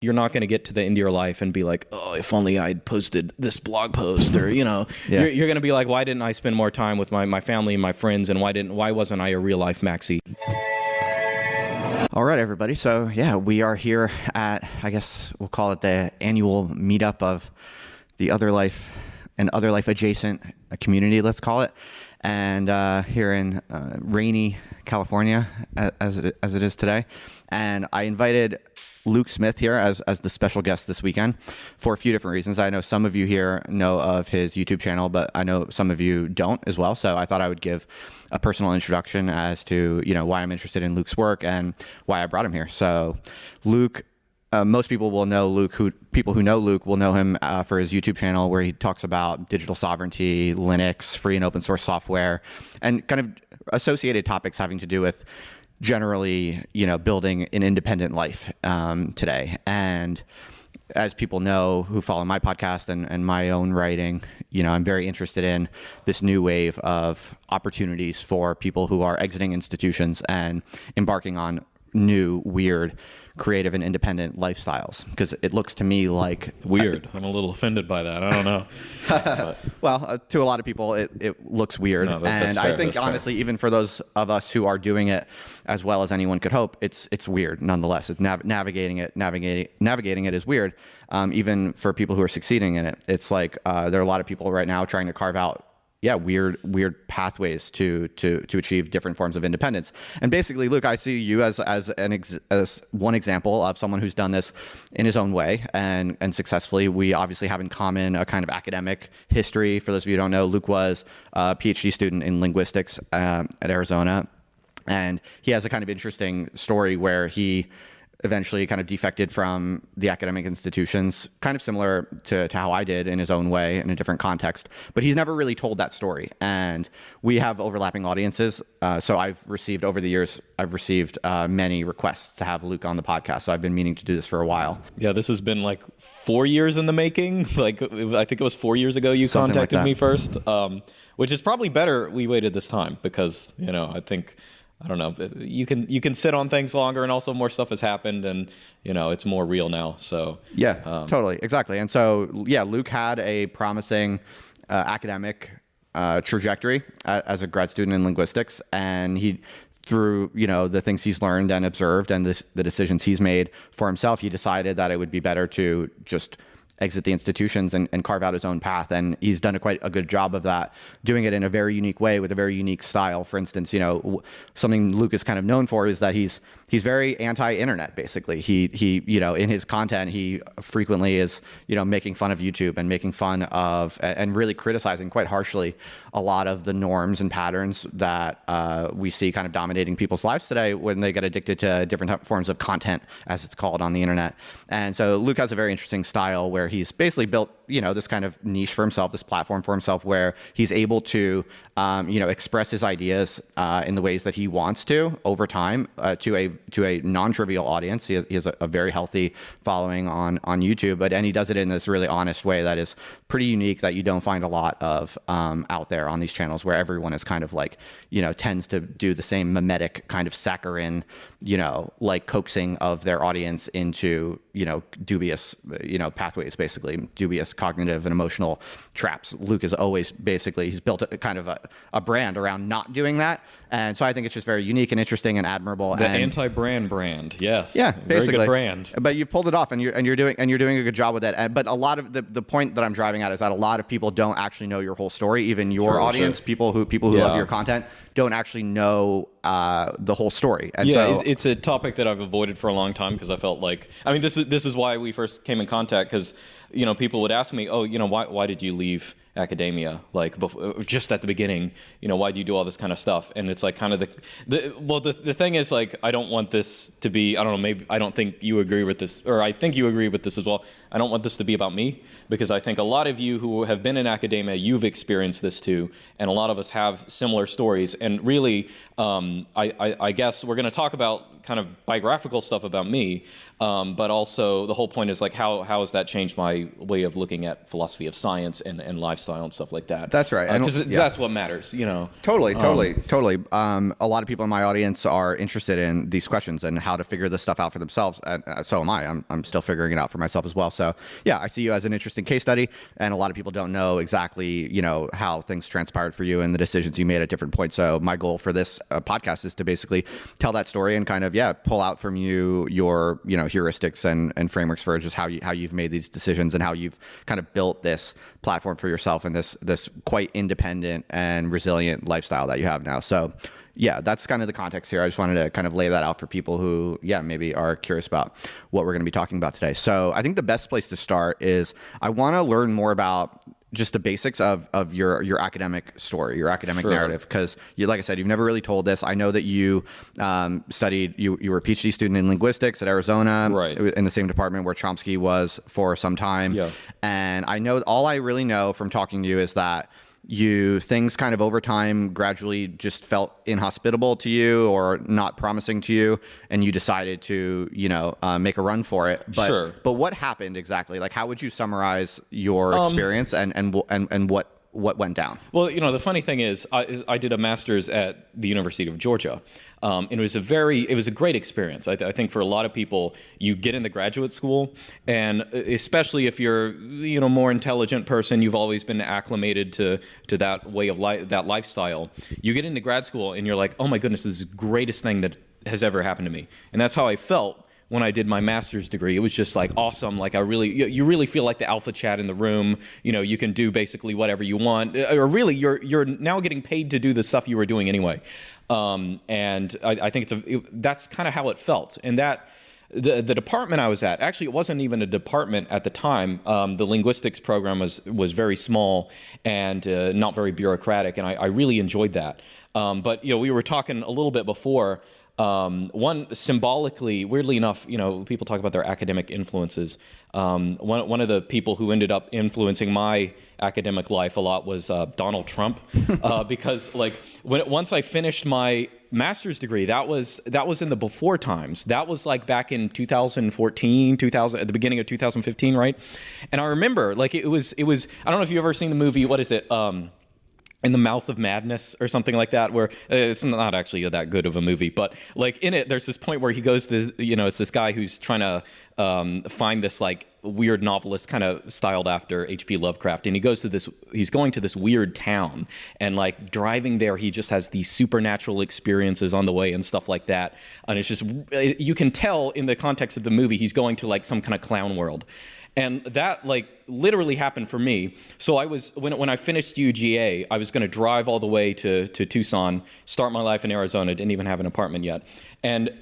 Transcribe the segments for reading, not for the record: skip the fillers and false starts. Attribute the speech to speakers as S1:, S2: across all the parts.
S1: You're not going to get to the end of your life and be like, oh, if only I'd posted this blog post, or, you know,
S2: Yeah.
S1: you're going to be like, why didn't I spend more time with my family and my friends? And why wasn't I a real life Maxi?
S2: All right, everybody. So yeah, we are here at, I guess we'll call it the annual meetup of the Other Life and Other Life adjacent community, let's call it. And here in rainy California, as it is today. And I invited Luke Smith here as the special guest this weekend for a few different reasons. I know some of you here know of his YouTube channel, but I know some of you don't as well. So I thought I would give a personal introduction as to, you know, why I'm interested in Luke's work and why I brought him here. So Luke, most people will know Luke. People who know Luke will know him for his YouTube channel, where he talks about digital sovereignty, Linux, free and open source software, and kind of associated topics having to do with generally, you know, building an independent life today. And as people know who follow my podcast and my own writing, you know, I'm very interested in this new wave of opportunities for people who are exiting institutions and embarking on new, weird, creative and independent lifestyles, because it looks to me like
S1: weird. I'm a little offended by that. I don't know.
S2: Well, to a lot of people, it looks weird.
S1: No, that's
S2: and
S1: fair,
S2: I think honestly, even for those of us who are doing it as well as anyone could hope, it's weird nonetheless. It's navigating it is weird. Even for people who are succeeding in it, it's like there are a lot of people right now trying to carve out weird pathways to achieve different forms of independence. And basically, Luke, I see you as one example of someone who's done this in his own way and successfully. We obviously have in common a kind of academic history. For those of you who don't know, Luke was a PhD student in linguistics at Arizona, and he has a kind of interesting story where he eventually kind of defected from the academic institutions, kind of similar to how I did in his own way in a different context. But he's never really told that story. And we have overlapping audiences. So over the years, I've received many requests to have Luke on the podcast. So I've been meaning to do this for a while.
S1: Yeah, this has been like 4 years in the making. Like, I think it was 4 years ago you
S2: Something
S1: contacted
S2: like
S1: me first, which is probably better we waited this time because, you know, I don't know. You can sit on things longer, and also more stuff has happened, and you know it's more real now. So
S2: yeah, totally, exactly. And so yeah, Luke had a promising academic trajectory as a grad student in linguistics, and he, through the things he's learned and observed, and the decisions he's made for himself, he decided that it would be better to just exit the institutions and carve out his own path. And he's done quite a good job of that, doing it in a very unique way with a very unique style. For instance, something Luke is kind of known for is that he's very anti-internet, basically. He in his content, he frequently is, making fun of YouTube and making fun of and really criticizing quite harshly a lot of the norms and patterns that we see kind of dominating people's lives today when they get addicted to different forms of content, as it's called, on the internet. And so Luke has a very interesting style where he's basically built, this kind of niche for himself, this platform for himself, where he's able to, express his ideas in the ways that he wants to over time to a non-trivial audience. He has a very healthy following on YouTube, and he does it in this really honest way that is pretty unique, that you don't find a lot of out there on these channels, where everyone is kind of like, tends to do the same mimetic kind of saccharine, like coaxing of their audience into, dubious, pathways, basically dubious cognitive and emotional traps. Luke is always he's built a kind of a brand around not doing that. And so I think it's just very unique and interesting and admirable.
S1: The anti-brand, yes.
S2: Yeah, basically.
S1: Very good brand.
S2: But you've pulled it off, and you're doing a good job with it. But a lot of the point that I'm driving at is that a lot of people don't actually know your whole story. Even your audience, sure. People who love your content, don't actually know the whole story. And so
S1: it's a topic that I've avoided for a long time, because I felt like, this is why we first came in contact, because people would ask me, why did you leave academia, like just at the beginning, why do you do all this kind of stuff? And it's like kind of the thing is, like, I don't want this to be, I don't know, maybe I don't think you agree with this, or I think you agree with this as well. I don't want this to be about me, because I think a lot of you who have been in academia, you've experienced this too, and a lot of us have similar stories. And really, I guess we're going to talk about kind of biographical stuff about me, but also the whole point is, like, how has that changed my way of looking at philosophy of science and lifestyle lifestyle and stuff like that.
S2: That's right.
S1: Because that's what matters,
S2: Totally. A lot of people in my audience are interested in these questions and how to figure this stuff out for themselves. And so am I. I'm still figuring it out for myself as well. So yeah, I see you as an interesting case study. And a lot of people don't know exactly, how things transpired for you and the decisions you made at different points. So my goal for this podcast is to basically tell that story and kind of, pull out from you your, heuristics and frameworks for just how you've made these decisions and how you've kind of built this platform for yourself and this quite independent and resilient lifestyle that you have now. So yeah, that's kind of the context here. I just wanted to kind of lay that out for people who, maybe are curious about what we're going to be talking about today. So I think the best place to start is I want to learn more about just the basics of your academic story, your academic narrative, because like I said, you've never really told this. I know that you studied, you were a PhD student in linguistics at Arizona,
S1: right,
S2: in the same department where Chomsky was for some time.
S1: Yeah.
S2: And I know all I really know from talking to you is that things kind of over time gradually just felt inhospitable to you or not promising to you, and you decided to make a run for it. But what happened exactly? Like, how would you summarize your experience and what went down?
S1: Well, the funny thing is I did a master's at the University of Georgia. And it was a great experience. I think for a lot of people, you get into graduate school, and especially if you're, more intelligent person, you've always been acclimated to that way of life, that lifestyle. You get into grad school and you're like, oh my goodness, this is the greatest thing that has ever happened to me. And that's how I felt when I did my master's degree. It was just like awesome. Like you really feel like the alpha chat in the room. You can do basically whatever you want, or really you're now getting paid to do the stuff you were doing anyway. And I think that's kind of how it felt. And that the department I was at, actually it wasn't even a department at the time. The linguistics program was very small and not very bureaucratic, and I really enjoyed that. But we were talking a little bit before. One symbolically, weirdly enough, people talk about their academic influences. One of the people who ended up influencing my academic life a lot was Donald Trump, because once I finished my master's degree, that was in the before times. That was like back in 2014, at the beginning of 2015, right? And I remember it was. I don't know if you've ever seen the movie. What is it? In the Mouth of Madness or something like that, where it's not actually that good of a movie, but in it, there's this point where he goes to, it's this guy who's trying to find this weird novelist kind of styled after H.P. Lovecraft, and he's going to this weird town, and driving there, he just has these supernatural experiences on the way and stuff like that, and it's just, you can tell in the context of the movie, he's going to some kind of clown world. And that literally happened for me. So I was when I finished UGA, I was going to drive all the way to Tucson, start my life in Arizona. Didn't even have an apartment yet. And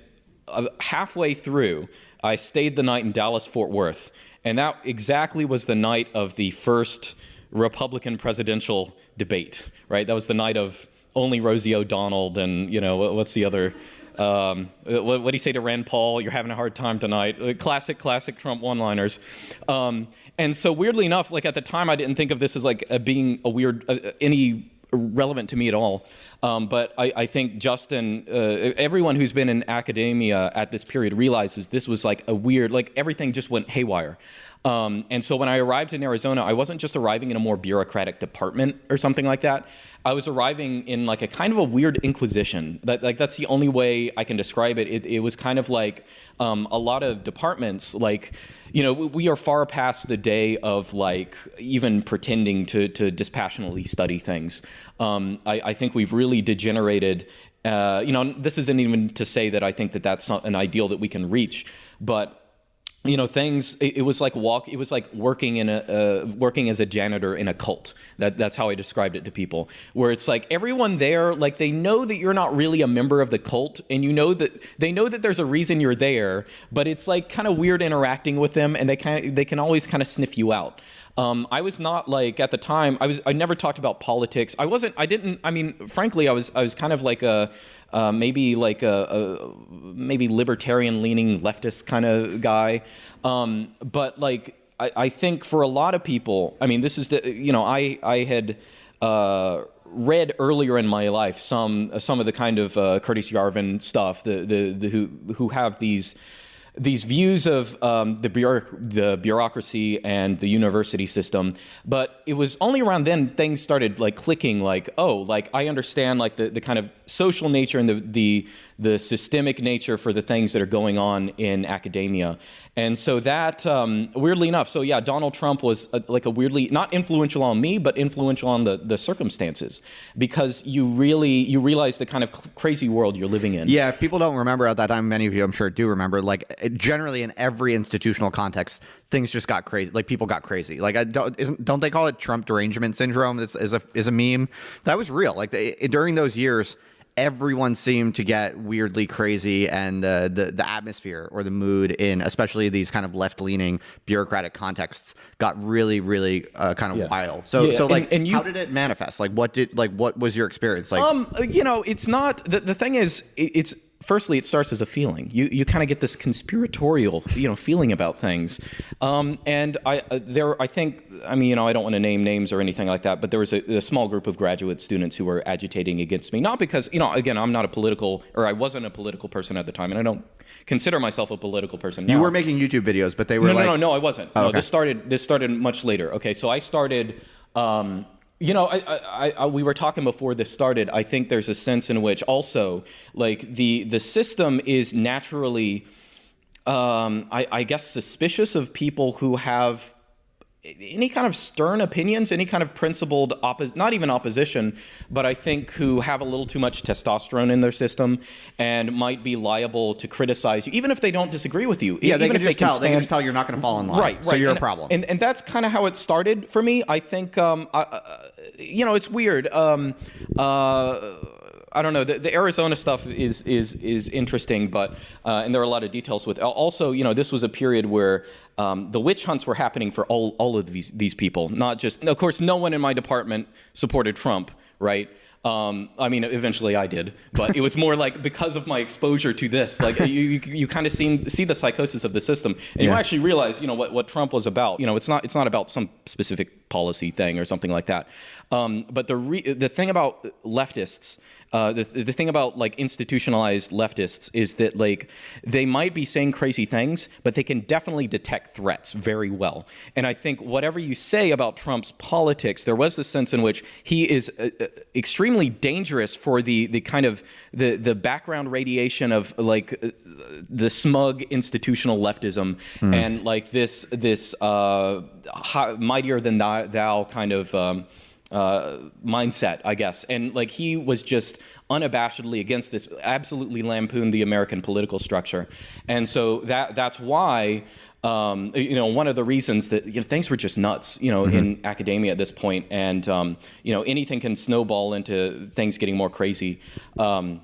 S1: halfway through, I stayed the night in Dallas-Fort Worth, and that exactly was the night of the first Republican presidential debate. Right? That was the night of only Rosie O'Donnell and what's the other. What do you say to Rand Paul? You're having a hard time tonight. Classic Trump one-liners. And so weirdly enough, at the time, I didn't think of this as being a weird, any relevant to me at all. But I think Justin, everyone who's been in academia at this period realizes this was a weird, everything just went haywire. And so when I arrived in Arizona, I wasn't just arriving in a more bureaucratic department or something like that. I was arriving in a kind of a weird inquisition. That's the only way I can describe it. It was kind of a lot of departments. We are far past the day of even pretending to dispassionately study things. I think we've really degenerated. This isn't even to say that I think that that's not an ideal that we can reach, but things. It was like working as a janitor in a cult. That's how I described it to people. Where it's everyone there, they know that you're not really a member of the cult, and they know that there's a reason you're there, but it's kind of weird interacting with them, and they can always kind of sniff you out. I was not at the time. I never talked about politics. Frankly, I was kind of maybe maybe libertarian leaning leftist kind of guy. But I think for a lot of people, this is I had read earlier in my life some of the kind of Curtis Yarvin stuff, who have these these views of the bureaucracy and the university system, but it was only around then things started like clicking. Like, oh, like I understand like the kind of social nature and the systemic nature for the things that are going on in academia. And so that, weirdly enough, so yeah, Donald Trump was like a weirdly, not influential on me, but influential on the circumstances, because you realize the kind of crazy world you're living in.
S2: Yeah, if people don't remember at that time, many of you I'm sure do remember, like generally in every institutional context, things just got crazy. Like people got crazy. Like don't they call it Trump derangement syndrome? Is a meme that was real. Like during those years, everyone seemed to get weirdly crazy, and the atmosphere or the mood in especially these kind of left-leaning bureaucratic contexts got really, really kind of wild. So like, and how did it manifest? Like what was your experience like?
S1: It's not the thing is it's. Firstly, it starts as a feeling. You kind of get this conspiratorial, feeling about things. And I think, I don't want to name names or anything like that, but there was a small group of graduate students who were agitating against me. Not because, again, I wasn't a political person at the time, and I don't consider myself a political person now.
S2: You were making YouTube videos, but they were
S1: No, I wasn't.
S2: Oh,
S1: no,
S2: okay.
S1: This started much later. Okay, so I started... we were talking before this started. I think there's a sense in which also, like, the system is naturally, I guess, suspicious of people who have any kind of stern opinions, any kind of principled, not even opposition, but I think who have a little too much testosterone in their system and might be liable to criticize you, even if they don't disagree with you.
S2: Yeah,
S1: even if
S2: they can just tell you're not going to fall in line.
S1: Right.
S2: So you're a problem.
S1: And that's kind of how it started for me. I think, it's weird. I don't know. The Arizona stuff is interesting, but and there are a lot of details with. Also, this was a period where the witch hunts were happening for all of these people. Not just, of course, no one in my department supported Trump, right? Eventually I did, but it was more like because of my exposure to this, like you kind of see the psychosis of the system, and you actually realize, what Trump was about. It's not about some specific policy thing or something like that. But the thing about leftists, the thing about like institutionalized leftists is that like they might be saying crazy things, but they can definitely detect threats very well. And I think whatever you say about Trump's politics, there was this sense in which he is extremely dangerous for the kind of the background radiation of like the smug institutional leftism and like this mightier than thou kind of mindset, I guess. And like he was just unabashedly against this, absolutely lampooned the American political structure. And so that's why one of the reasons that things were just nuts, in academia at this point, and anything can snowball into things getting more crazy. And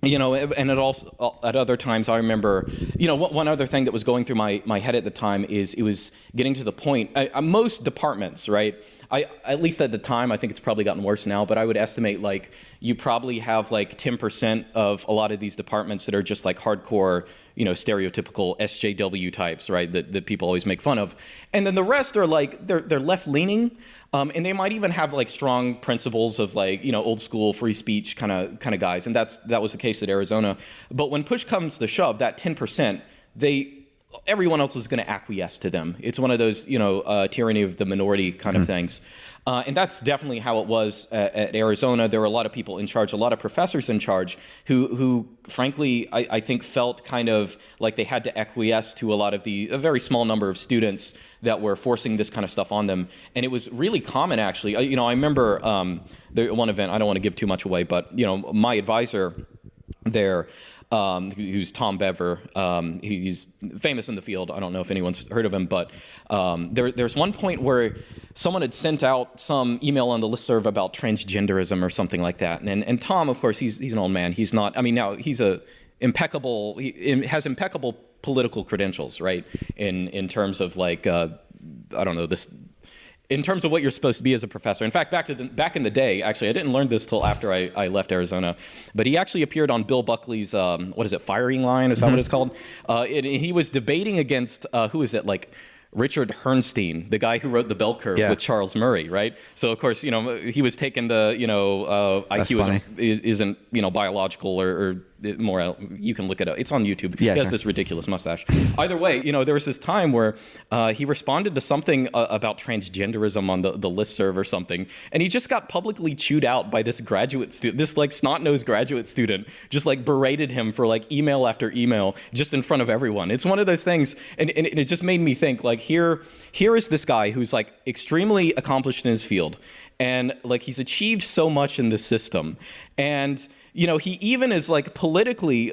S1: it also, at other times, I remember, one other thing that was going through my head at the time is it was getting to the point, most departments, right? At least at the time, I think it's probably gotten worse now, but I would estimate like you probably have like 10% of a lot of these departments that are just like hardcore, stereotypical SJW types, right? That people always make fun of. And then the rest are like, they're left leaning. And they might even have like strong principles of like, old school free speech kind of guys. And that was the case at Arizona. But when push comes to shove, that 10%, everyone else is going to acquiesce to them. It's one of those, tyranny of the minority kind of things. And that's definitely how it was at Arizona. There were a lot of people in charge, a lot of professors in charge who frankly, I think felt kind of like they had to acquiesce to a very small number of students that were forcing this kind of stuff on them. And it was really common, actually. I remember one event, I don't want to give too much away, but, my advisor there, who's Tom Bever. He's famous in the field. I don't know if anyone's heard of him, but there's one point where someone had sent out some email on the listserv about transgenderism or something like that. And Tom, of course, he's an old man. He's not, now he's he has impeccable political credentials, right? In terms of like, I don't know, this, in terms of what you're supposed to be as a professor. In fact, back in the day, actually, I didn't learn this till after I left Arizona, but he actually appeared on Bill Buckley's, firing line? Is that what it's called? He was debating against, who is it, like Richard Herrnstein, the guy who wrote The Bell Curve with Charles Murray, right? So, of course, he was taking the, IQ isn't biological or more. You can look it up. It's on YouTube.
S2: Yeah,
S1: he has
S2: sure.
S1: this ridiculous mustache. Either way, there was this time where he responded to something about transgenderism on the listserv or something, and he just got publicly chewed out by this graduate student, this like snot-nosed graduate student, just like berated him for like email after email, just in front of everyone. It's one of those things, and it just made me think, like, here is this guy who's like extremely accomplished in his field, and like he's achieved so much in this system, and he even is like politically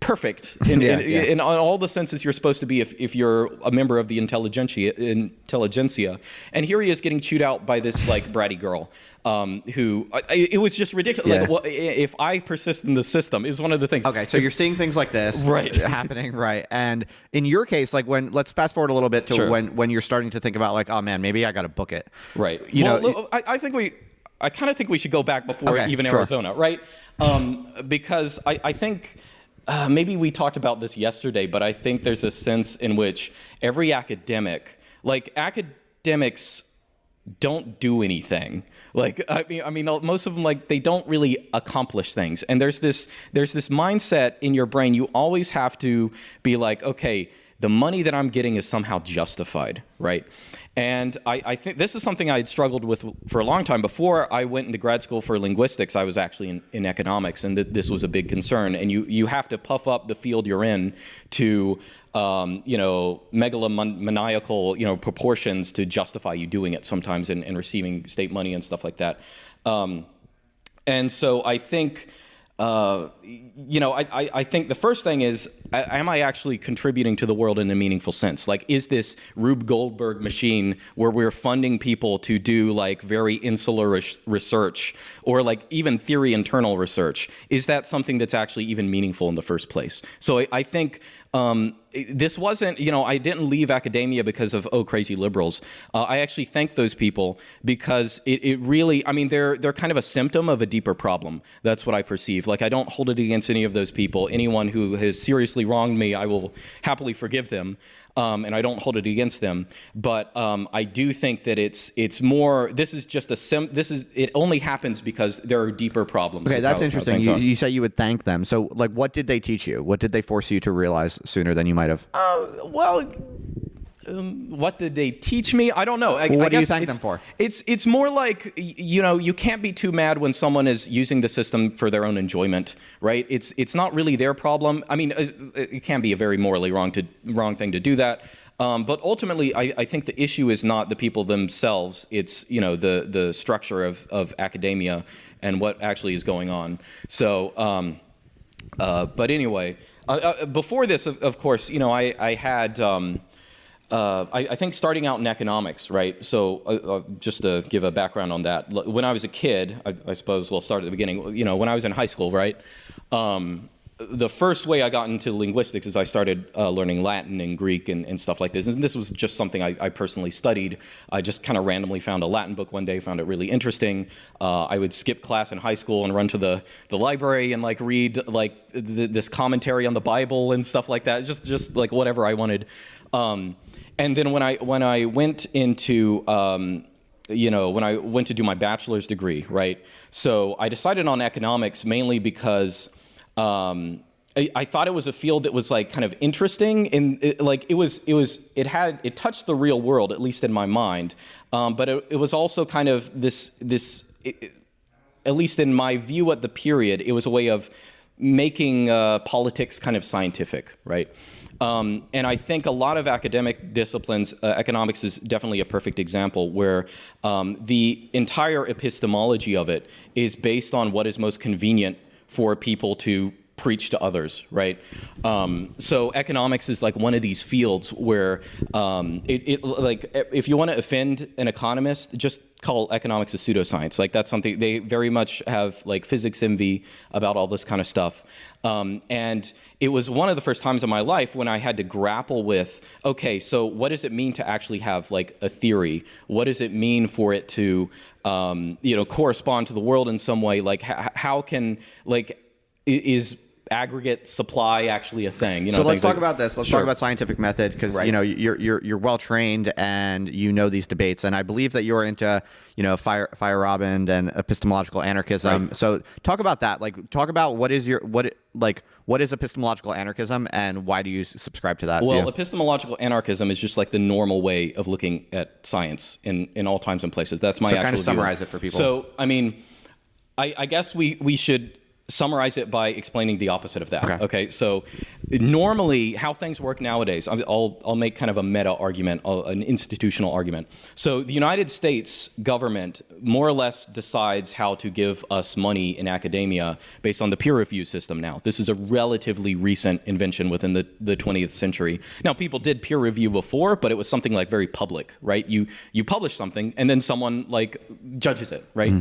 S1: perfect in all the senses you're supposed to be if you're a member of the intelligentsia. And here he is getting chewed out by this like bratty girl who it was just ridiculous.
S2: Yeah.
S1: Like, if I persist in the system is one of the things.
S2: Okay, so you're seeing things like this happening, right? And in your case, like let's fast forward a little bit to
S1: Sure.
S2: when you're starting to think about like, oh man, maybe I got to book it.
S1: Right. I kind of think we should go back before even
S2: sure.
S1: Arizona, right? Because I think maybe we talked about this yesterday, but I think there's a sense in which every academics don't do anything. Like, I mean, most of them, like, they don't really accomplish things. And there's this mindset in your brain. You always have to be like, okay, the money that I'm getting is somehow justified, right? And I think this is something I had struggled with for a long time. Before I went into grad school for linguistics, I was actually in economics, and this was a big concern. And you have to puff up the field you're in to megalomaniacal proportions to justify you doing it sometimes and receiving state money and stuff like that. And so I think. I think the first thing is, am I actually contributing to the world in a meaningful sense? Like, is this Rube Goldberg machine where we're funding people to do like very insular research or like even theory internal research? Is that something that's actually even meaningful in the first place? So I think this wasn't, I didn't leave academia because of, crazy liberals. I actually thank those people because it really, I mean, they're kind of a symptom of a deeper problem. That's what I perceive. Like, I don't hold it against any of those people. Anyone who has seriously wronged me, I will happily forgive them. And I don't hold it against them, but I do think that it's more. This is just it only happens because there are deeper problems.
S2: Okay, that's interesting. You say you would thank them. So, like, what did they teach you? What did they force you to realize sooner than you might have?
S1: What did they teach me? I don't know.
S2: What do you thank them for?
S1: It's more like, you can't be too mad when someone is using the system for their own enjoyment, right? It's not really their problem. I mean, it can be a very morally wrong thing to do that. But ultimately, I think the issue is not the people themselves. It's, the structure of academia and what actually is going on. So, but anyway, before this, of course, I had. I think starting out in economics, right? So just to give a background on that, when I was a kid, I suppose we'll start at the beginning. When I was in high school, right? The first way I got into linguistics is I started learning Latin and Greek and stuff like this. And this was just something I personally studied. I just kind of randomly found a Latin book one day, found it really interesting. I would skip class in high school and run to the library and like read like this commentary on the Bible and stuff like that. Just like whatever I wanted. And then when I went into when I went to do my bachelor's degree, right? So I decided on economics mainly because I thought it was a field that was like kind of interesting, and it touched the real world, at least in my mind. But it was also kind of this at least in my view at the period, it was a way of making politics kind of scientific, right? And I think a lot of academic disciplines, economics is definitely a perfect example, where the entire epistemology of it is based on what is most convenient for people to preach to others, right? So economics is like one of these fields where if you want to offend an economist, just call economics a pseudoscience. Like, that's something they very much have, like, physics envy about all this kind of stuff. And it was one of the first times in my life when I had to grapple with, okay, so what does it mean to actually have like a theory? What does it mean for it to, correspond to the world in some way? Like, how can, like, is aggregate supply actually a thing?
S2: So let's talk about this. Let's talk about scientific method, because
S1: Right.
S2: you know you're well trained and you know these debates, and I believe that you're into Feyerabend and epistemological anarchism.
S1: Right.
S2: So talk about that. Like, talk about what is epistemological anarchism and why do you subscribe to that
S1: Well,
S2: view?
S1: epistemological anarchism is just like the normal way of looking at science in all times and places. That's my
S2: So
S1: actual
S2: kind of
S1: view.
S2: summarize it for people.
S1: So, I mean, I guess we should summarize it by explaining the opposite of that. Okay. So normally how things work nowadays, I'll make kind of a meta argument, an institutional argument. So the United States government more or less decides how to give us money in academia based on the peer review system now. This is a relatively recent invention within the 20th century. Now, people did peer review before, but it was something like very public, right? You publish something and then someone like judges it, right?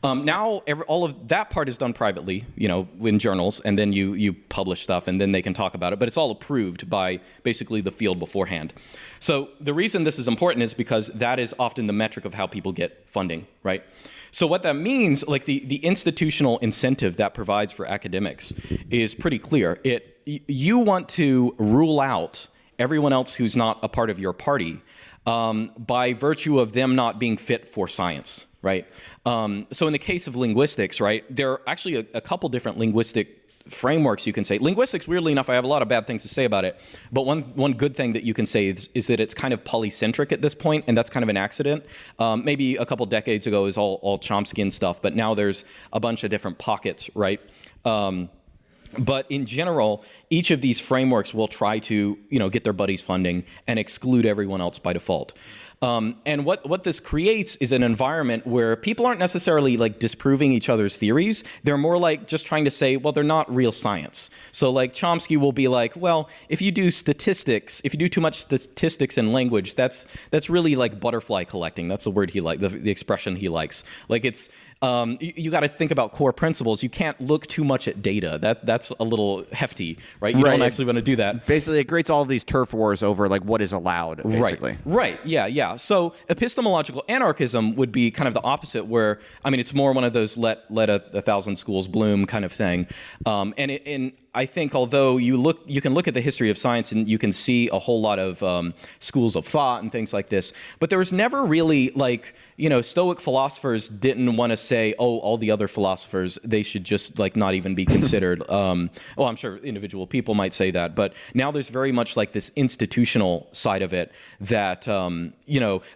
S1: Now all of that part is done privately, in journals, and then you publish stuff, and then they can talk about it. But it's all approved by basically the field beforehand. So the reason this is important is because that is often the metric of how people get funding, right? So what that means, like the institutional incentive that provides for academics is pretty clear. You want to rule out everyone else who's not a part of your party by virtue of them not being fit for science. Right. So in the case of linguistics, right, there are actually a couple different linguistic frameworks you can say. Linguistics, weirdly enough, I have a lot of bad things to say about it. But one good thing that you can say is that it's kind of polycentric at this point, and that's kind of an accident. Maybe a couple decades ago is all Chomskyan stuff, but now there's a bunch of different pockets, right? But in general, each of these frameworks will try to, get their buddies funding and exclude everyone else by default. And what this creates is an environment where people aren't necessarily like disproving each other's theories. They're more like just trying to say, well, they're not real science. So like Chomsky will be like, well, if you do too much statistics in language, that's really like butterfly collecting. That's the word he likes, the expression he likes. Like it's, you got to think about core principles. You can't look too much at data. That's a little hefty, right? You don't actually want to do that.
S2: Basically, it creates all of these turf wars over like what is allowed, basically.
S1: Right. Yeah. So epistemological anarchism would be kind of the opposite, where it's more one of those let a thousand schools bloom kind of thing. And I think although you can look at the history of science and you can see a whole lot of schools of thought and things like this, but there was never really like, Stoic philosophers didn't want to say, oh, all the other philosophers, they should just like not even be considered. I'm sure individual people might say that, but now there's very much like this institutional side of it that,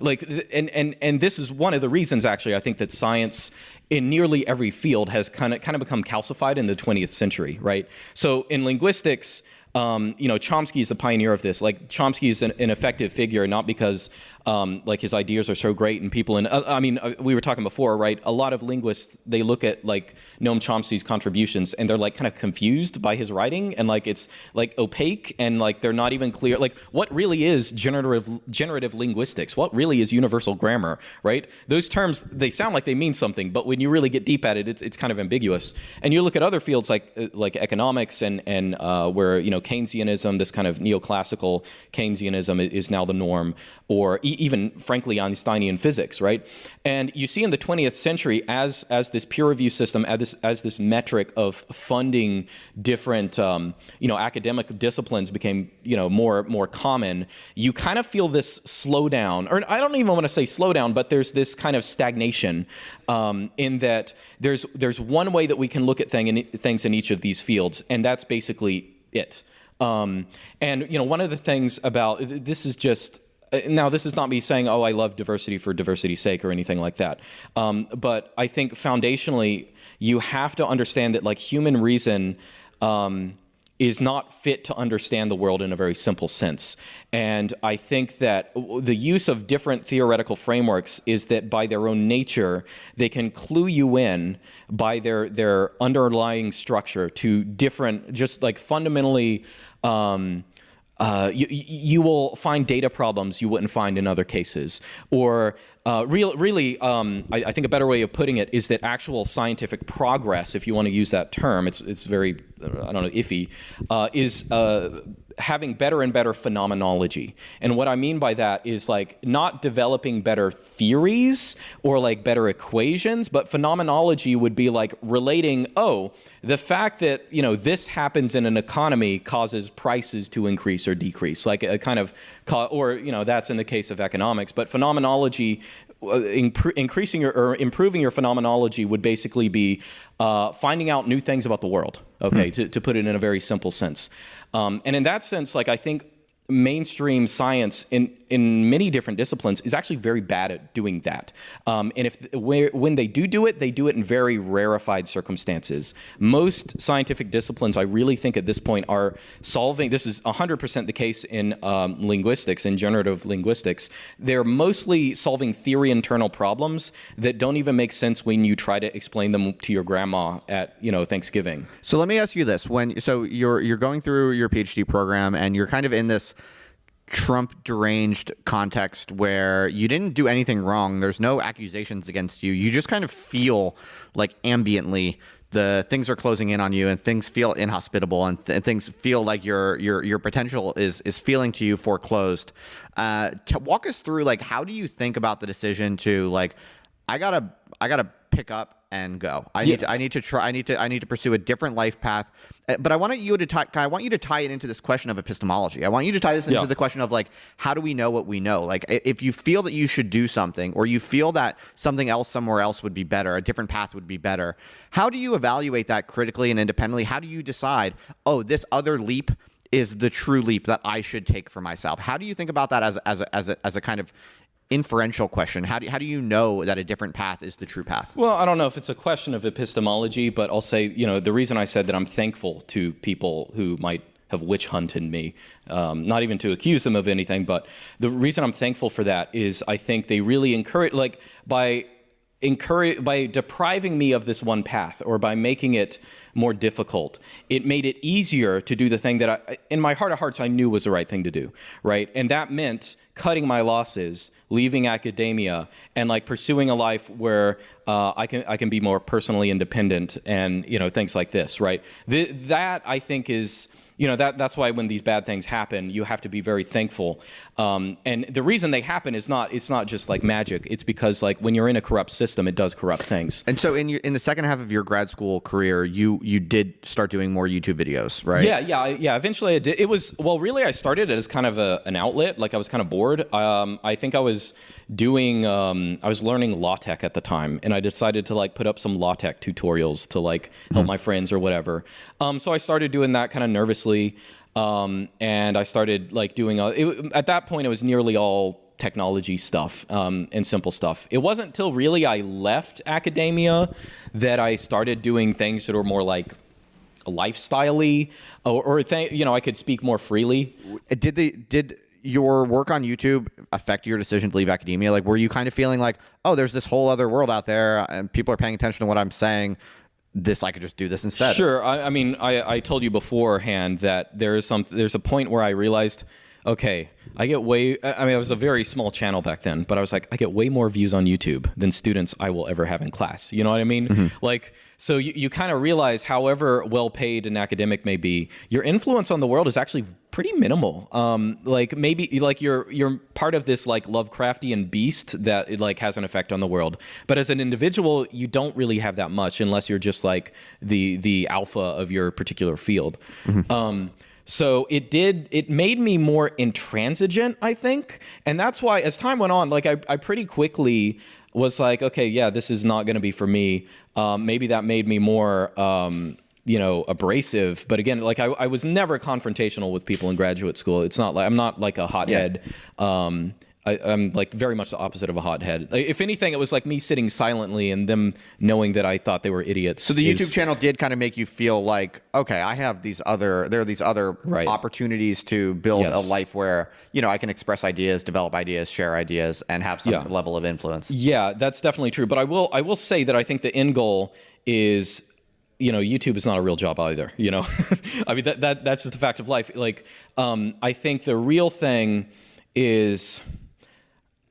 S1: like, and this is one of the reasons actually I think that science in nearly every field has kind of become calcified in the 20th century, right? So in linguistics, Chomsky is a pioneer of this. Like Chomsky is an effective figure, not because like his ideas are so great and people we were talking before, right? A lot of linguists, they look at like Noam Chomsky's contributions and they're like kind of confused by his writing, and like it's like opaque, and like they're not even clear. Like what really is generative linguistics? What really is universal grammar, right? Those terms, they sound like they mean something, but when you really get deep at it, it's kind of ambiguous. And you look at other fields like economics and where, Keynesianism, this kind of neoclassical Keynesianism is now the norm, or even frankly Einsteinian physics, right? And you see in the 20th century as this peer review system, as this metric of funding different academic disciplines became more common, you kind of feel this slowdown, or I don't even want to say slowdown, but there's this kind of stagnation in that there's one way that we can look at things in each of these fields, and that's basically it. And one of the things about this is just, now this is not me saying, oh, I love diversity for diversity's sake or anything like that. But I think foundationally, you have to understand that like human reason is not fit to understand the world in a very simple sense. And I think that the use of different theoretical frameworks is that by their own nature, they can clue you in by their underlying structure to different, just like fundamentally, you will find data problems you wouldn't find in other cases. Or really, I think a better way of putting it is that actual scientific progress, if you want to use that term, it's very, I don't know, iffy, is having better and better phenomenology. And what I mean by that is like not developing better theories or like better equations, but phenomenology would be like relating, oh, the fact that, you know, this happens in an economy causes prices to increase or decrease, like a kind of, or, you know, that's in the case of economics, but phenomenology, increasing or improving your phenomenology would basically be finding out new things about the world, okay, to put it in a very simple sense. And in that sense, like I think mainstream science in many different disciplines is actually very bad at doing that. And when they do it, they do it in very rarefied circumstances. Most scientific disciplines, I really think at this point, are solving, this is 100% the case in linguistics, in generative linguistics, they're mostly solving theory internal problems that don't even make sense when you try to explain them to your grandma at, you know, Thanksgiving.
S2: So let me ask you this. So you're going through your PhD program and you're kind of in this Trump deranged context where you didn't do anything wrong. There's no accusations against you. You just kind of feel like ambiently the things are closing in on you and things feel inhospitable and things feel like your potential is feeling to you foreclosed. To walk us through, like, how do you think about the decision to, like, I gotta pick up and go. I need to pursue a different life path. But I want you to tie it into this question of epistemology. I want you to tie this into the question of, like, how do we know what we know? Like, if you feel that you should do something, or you feel that something else somewhere else would be better, a different path would be better, how do you evaluate that critically and independently? How do you decide, oh, this other leap is the true leap that I should take for myself? How do you think about that as a kind of inferential question? How do you know that a different path is the true path?
S1: Well, I don't know if it's a question of epistemology, but I'll say, you know, the reason I said that I'm thankful to people who might have witch hunted me, not even to accuse them of anything, but the reason I'm thankful for that is I think they really encourage, like, by depriving me of this one path, or by making it more difficult, it made it easier to do the thing that in my heart of hearts, I knew was the right thing to do, right? And that meant cutting my losses, leaving academia, and like pursuing a life where I can be more personally independent, and, you know, things like this, right? That I think is, you know, that's why when these bad things happen, you have to be very thankful. And the reason they happen is it's not just like magic. It's because, like, when you're in a corrupt system, it does corrupt things.
S2: And so in the second half of your grad school career, you did start doing more YouTube videos, right?
S1: Yeah. Eventually I did. It was, well, really, I started it as kind of an outlet. Like, I was kind of bored. I think I was learning LaTeX at the time, and I decided to, like, put up some LaTeX tutorials to, like, help my friends or whatever. So I started doing that kind of nervously. And I started, like, doing at that point it was nearly all technology stuff, and simple stuff. It wasn't until really I left academia that I started doing things that were more like lifestyle-y, or you know, I could speak more freely.
S2: Did your work on YouTube affect your decision to leave academia? Like, were you kind of feeling like, oh, there's this whole other world out there and people are paying attention to what I'm saying, I could just do this instead?
S1: Sure. I mean, I told you beforehand that there's a point where I realized, okay, I was a very small channel back then, but I was like, I get way more views on YouTube than students I will ever have in class. You know what I mean? Mm-hmm. Like, so you kind of realize, however well paid an academic may be, your influence on the world is actually pretty minimal. Like, maybe, like, you're part of this, like, Lovecraftian beast that it, like, has an effect on the world. But as an individual, you don't really have that much, unless you're just like the alpha of your particular field. Mm-hmm. So it made me more intransigent, I think. And that's why, as time went on, like, I pretty quickly was like, okay, yeah, this is not going to be for me. Maybe that made me more, you know, abrasive. But again, like, I was never confrontational with people in graduate school. It's not like, I'm not like a hothead. Yeah. I'm like very much the opposite of a hothead. If anything, it was like me sitting silently and them knowing that I thought they were idiots.
S2: So the YouTube channel did kind of make you feel like, okay, there are these other right. opportunities to build a life where, you know, I can express ideas, develop ideas, share ideas, and have some level of influence. Yeah,
S1: that's definitely true. But I will say that I think the end goal is, you know, YouTube is not a real job either. You know, I mean, that's just a fact of life. Like, I think the real thing is,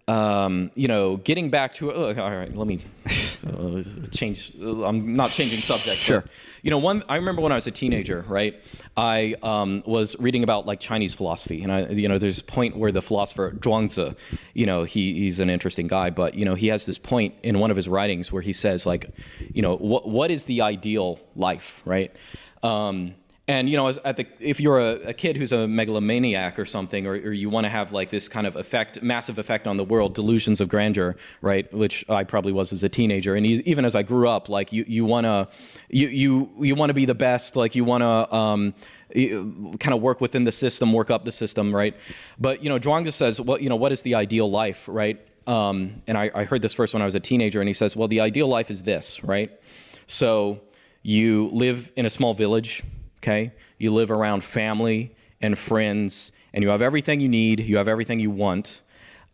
S1: you know, getting back to, all right, let me change. I'm not changing subject.
S2: Sure.
S1: But, I remember when I was a teenager, right? I was reading about like Chinese philosophy, and there's a point where the philosopher Zhuangzi, he's an interesting guy, but he has this point in one of his writings where he says like, what is the ideal life, right? And if you're a kid who's a megalomaniac or something, or you want to have like this kind of massive effect on the world, delusions of grandeur, right? Which I probably was as a teenager, and even as I grew up, like you want to be the best, like you want to kind of work within the system, work up the system, right? But Zhuangzi says, what is the ideal life, right? And I heard this first when I was a teenager, and he says, well, the ideal life is this, right? So you live in a small village. Okay, you live around family and friends, and you have everything you need, you have everything you want.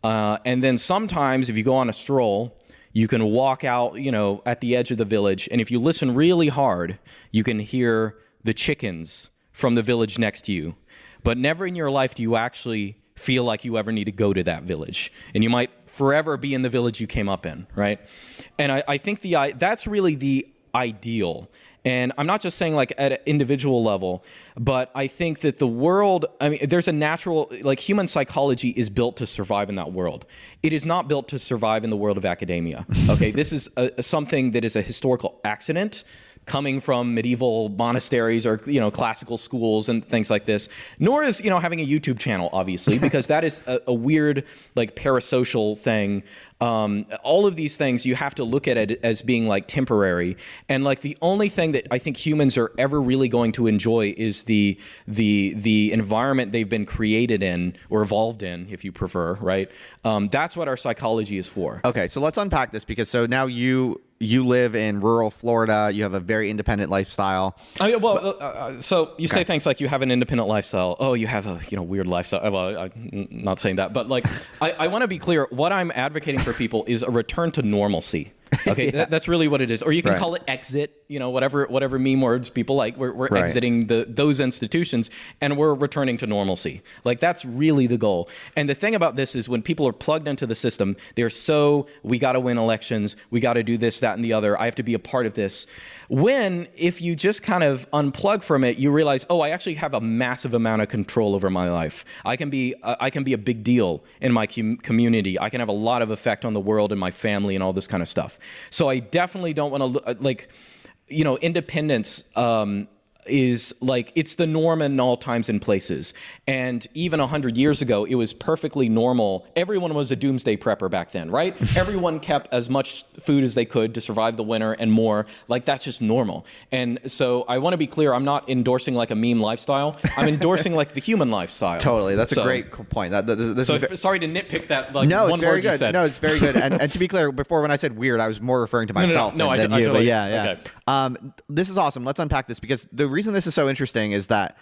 S1: And then sometimes if you go on a stroll, you can walk out, at the edge of the village, and if you listen really hard, you can hear the chickens from the village next to you. But never in your life do you actually feel like you ever need to go to that village. And you might forever be in the village you came up in, right? And I think that's really the ideal. And I'm not just saying like at an individual level, but I think that the world, there's a natural, like human psychology is built to survive in that world. It is not built to survive in the world of academia. Okay, this is something that is a historical accident coming from medieval monasteries or classical schools and things like this. Nor is having a YouTube channel, obviously, because that is a weird like parasocial thing. All of these things you have to look at it as being like temporary, and like the only thing that I think humans are ever really going to enjoy is the environment they've been created in or evolved in, if you prefer, right? That's what our psychology is for.
S2: Okay, so let's unpack this, because so now you live in rural Florida. You have a very independent lifestyle.
S1: So you say things like you have an independent lifestyle. Oh, you have a weird lifestyle. Well, I'm not saying that, but like I want to be clear. What I'm advocating for people is a return to normalcy. Okay, yeah. That's really what it is. Or you can call it exit, whatever meme words people like. We're exiting those institutions, and we're returning to normalcy. Like, that's really the goal. And the thing about this is when people are plugged into the system, they're we got to win elections, we got to do this, that, and the other. I have to be a part of this. If you just kind of unplug from it, you realize, oh, I actually have a massive amount of control over my life. I can be a big deal in my community. I can have a lot of effect on the world and my family and all this kind of stuff. So I definitely don't want to independence is like, it's the norm in all times and places. And even 100 years ago, it was perfectly normal. Everyone was a doomsday prepper back then, right? Everyone kept as much food as they could to survive the winter and more. Like, that's just normal. And so I want to be clear, I'm not endorsing like a meme lifestyle. I'm endorsing like the human lifestyle.
S2: Totally. That's a great point.
S1: Sorry to nitpick that one
S2: word
S1: you said.
S2: No, it's very good. And to be clear, before when I said weird, I was more referring to myself than you.
S1: Totally,
S2: but yeah.
S1: Okay.
S2: This is awesome. Let's unpack this, because the reason this is so interesting is that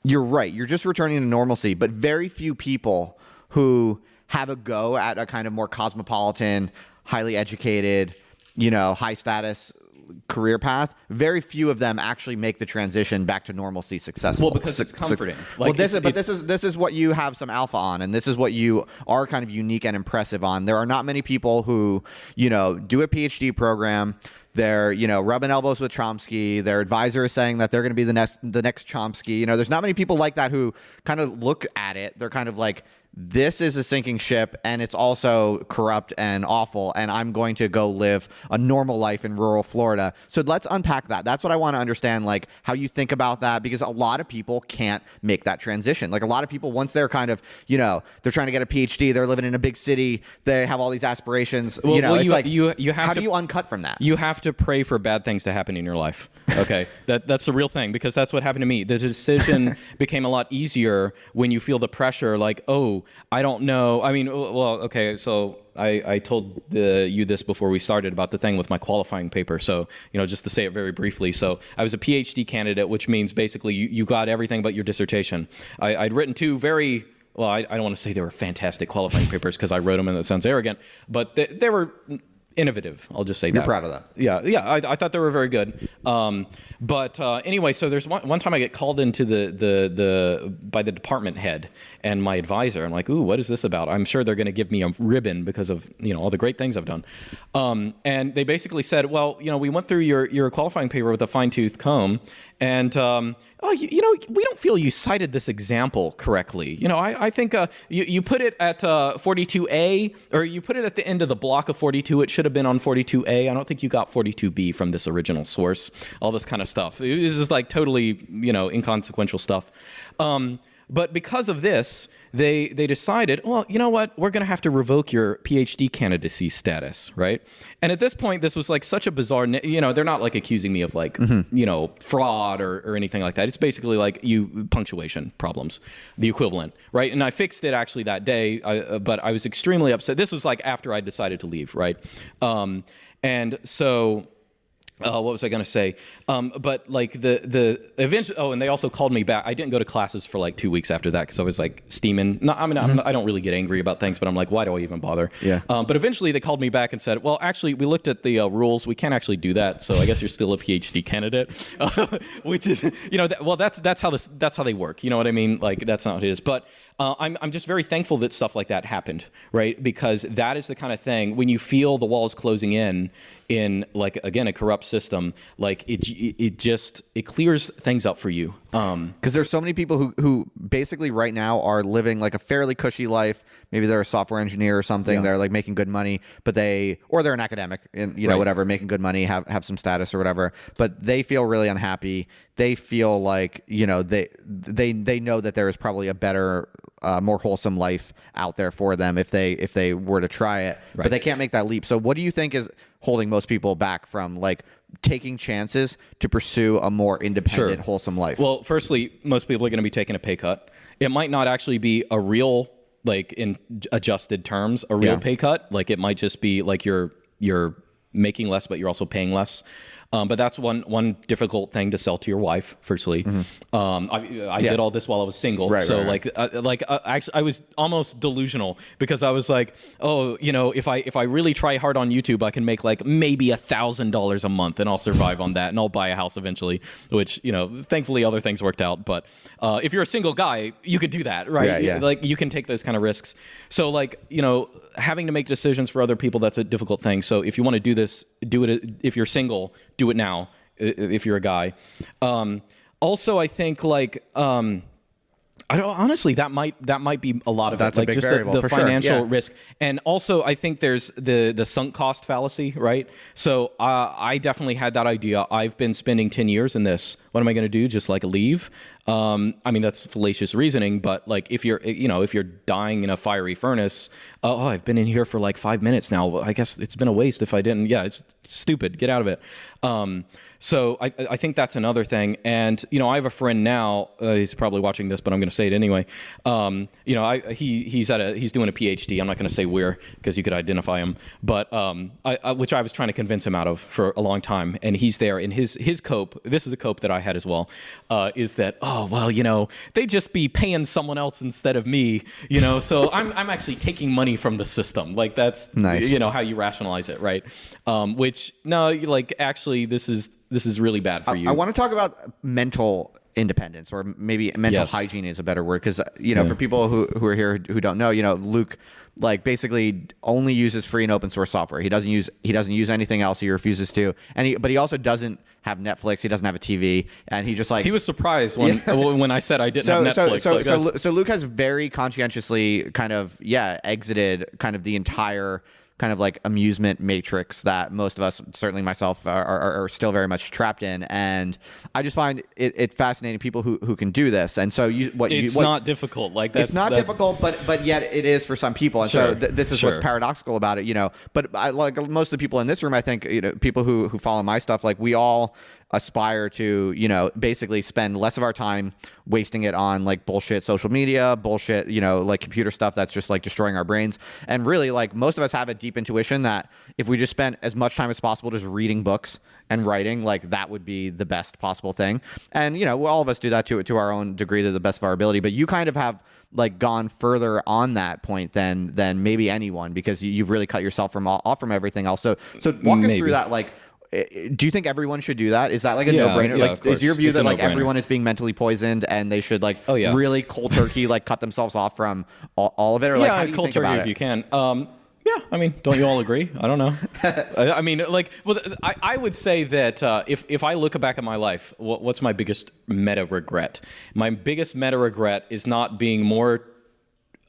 S2: you're right. You're just returning to normalcy, but very few people who have a go at a kind of more cosmopolitan, highly educated, high status career path, very few of them actually make the transition back to normalcy successfully.
S1: Well, because it's comforting.
S2: This is what you have some alpha on, and this is what you are kind of unique and impressive on. There are not many people who, do a PhD program. They're, rubbing elbows with Chomsky. Their advisor is saying that they're going to be the next Chomsky. There's not many people like that who kind of look at it. They're kind of like, this is a sinking ship, and it's also corrupt and awful, and I'm going to go live a normal life in rural Florida. So let's unpack that. That's what I want to understand, like how you think about that, because a lot of people can't make that transition. Like, a lot of people, once they're kind of, they're trying to get a PhD, they're living in a big city, they have all these aspirations. How do you uncut from that?
S1: You have to pray for bad things to happen in your life. Okay, that's the real thing, because that's what happened to me. The decision became a lot easier when you feel the pressure, like, oh, I don't know. Okay, so I told you this before we started about the thing with my qualifying paper. So, just to say it very briefly. So I was a PhD candidate, which means basically you got everything but your dissertation. I'd written two very... Well, I don't want to say they were fantastic qualifying papers because I wrote them and that sounds arrogant, but they were innovative. I'll just say
S2: You're
S1: that.
S2: proud of that.
S1: Yeah. I thought they were very good. But anyway, so there's one time I get called into by the department head and my advisor. I'm like, ooh, what is this about? I'm sure they're going to give me a ribbon because of all the great things I've done. And they basically said, well, we went through your qualifying paper with a fine-tooth comb, and we don't feel you cited this example correctly. I think you put it at 42A, or you put it at the end of the block of 42. It should have been on 42A. I don't think you got 42B from this original source. All this kind of stuff. It was just like totally, inconsequential stuff. But because of this, they decided, well, you know what? We're going to have to revoke your PhD candidacy status, right? And at this point, this was like such a bizarre, they're not like accusing me of like, fraud or anything like that. It's basically like punctuation problems, the equivalent, right? And I fixed it actually that day, but I was extremely upset. This was like after I decided to leave, right? And so... what was I going to say? But like the event. Oh, and they also called me back. I didn't go to classes for like 2 weeks after that because I was like steaming. No, I don't really get angry about things, but I'm like, why do I even bother?
S2: Yeah.
S1: But eventually they called me back and said, well, actually, we looked at the rules. We can't actually do that. So I guess you're still a PhD candidate, which is, that's how they work. You know what I mean? Like that's not what it is. But I'm just very thankful that stuff like that happened, right? Because that is the kind of thing when you feel the walls closing in like, again, a corrupt system, like it clears things up for you.
S2: Because there's so many people who basically right now are living like a fairly cushy life. Maybe they're a software engineer or something. Yeah. They're like making good money, but they're an academic and whatever, making good money, have some status or whatever, but they feel really unhappy. They feel like, they know that there is probably a better, more wholesome life out there for them if they were to try it, right. But they can't make that leap. So what do you think is holding most people back from like taking chances to pursue a more independent, wholesome life?
S1: Well, firstly, most people are going to be taking a pay cut. It might not actually be a real, like in adjusted terms, a real pay cut. Like it might just be like you're making less, but you're also paying less. But that's one difficult thing to sell to your wife. Firstly, I did all this while I was single,
S2: right,
S1: so
S2: right.
S1: Actually, I was almost delusional because I was like, oh, if I really try hard on YouTube, I can make like maybe $1,000 a month, and I'll survive on that, and I'll buy a house eventually. Which thankfully other things worked out. But if you're a single guy, you could do that, right?
S2: Yeah.
S1: Like you can take those kind of risks. So like having to make decisions for other people, that's a difficult thing. So if you want to do this, do it. If you're single, do it now. If you're a guy. Also, I think like honestly, that might be a lot of
S2: that's
S1: it. Like
S2: a big
S1: just
S2: variable,
S1: the
S2: for
S1: financial
S2: sure. Yeah.
S1: risk. And also I think there's the sunk cost fallacy, right? So I definitely had that idea. I've been spending 10 years in this. What am I going to do? Just like leave? I mean, that's fallacious reasoning, but like if you're dying in a fiery furnace, I've been in here for like 5 minutes now. Well, I guess it's been a waste if I didn't. Yeah, it's stupid. Get out of it. So I think that's another thing. And, I have a friend now, he's probably watching this, but I'm going to say it anyway. He's doing a PhD. I'm not going to say where, because you could identify him, but, which I was trying to convince him out of for a long time. And he's there, and his cope, this is a cope that I had as well, is that, they just be paying someone else instead of me, so I'm actually taking money from the system. Like that's,
S2: nice.
S1: How you rationalize it. Right. Which no, like actually this is really bad for you.
S2: I want to talk about mental independence, or maybe mental hygiene is a better word. Cause for people who are here who don't know, Luke like basically only uses free and open source software. He doesn't use anything else. He refuses to. But he also doesn't have Netflix. He doesn't have a TV, and he just like,
S1: he was surprised when I said I didn't have Netflix.
S2: So Luke has very conscientiously kind of exited kind of the entire kind of like amusement matrix that most of us, certainly myself, are still very much trapped in. And I just find it fascinating, people who can do this. And so
S1: it's not difficult. Like that's
S2: difficult, but yet it is for some people. And so this is what's paradoxical about it, But like most of the people in this room, I think, people who follow my stuff, like we all aspire to, basically spend less of our time wasting it on like bullshit social media, bullshit, like computer stuff that's just like destroying our brains. And really, like, most of us have a deep intuition that if we just spent as much time as possible just reading books and writing, like, that would be the best possible thing. And, all of us do that to our own degree to the best of our ability. But you kind of have like gone further on that point than maybe anyone, because you've really cut yourself off from everything else. So walk us through that. Like, do you think everyone should do that? Is that like a no-brainer?
S1: Yeah,
S2: like, is your view that like everyone is being mentally poisoned and they should like really cold turkey like cut themselves off from all of it? Or like, how do you
S1: cold
S2: think
S1: turkey
S2: about
S1: if
S2: it?
S1: you can. Yeah, I mean, don't you all agree? I don't know. I mean, like, well, I would say that if I look back at my life, what's my biggest meta regret? My biggest meta regret is not being more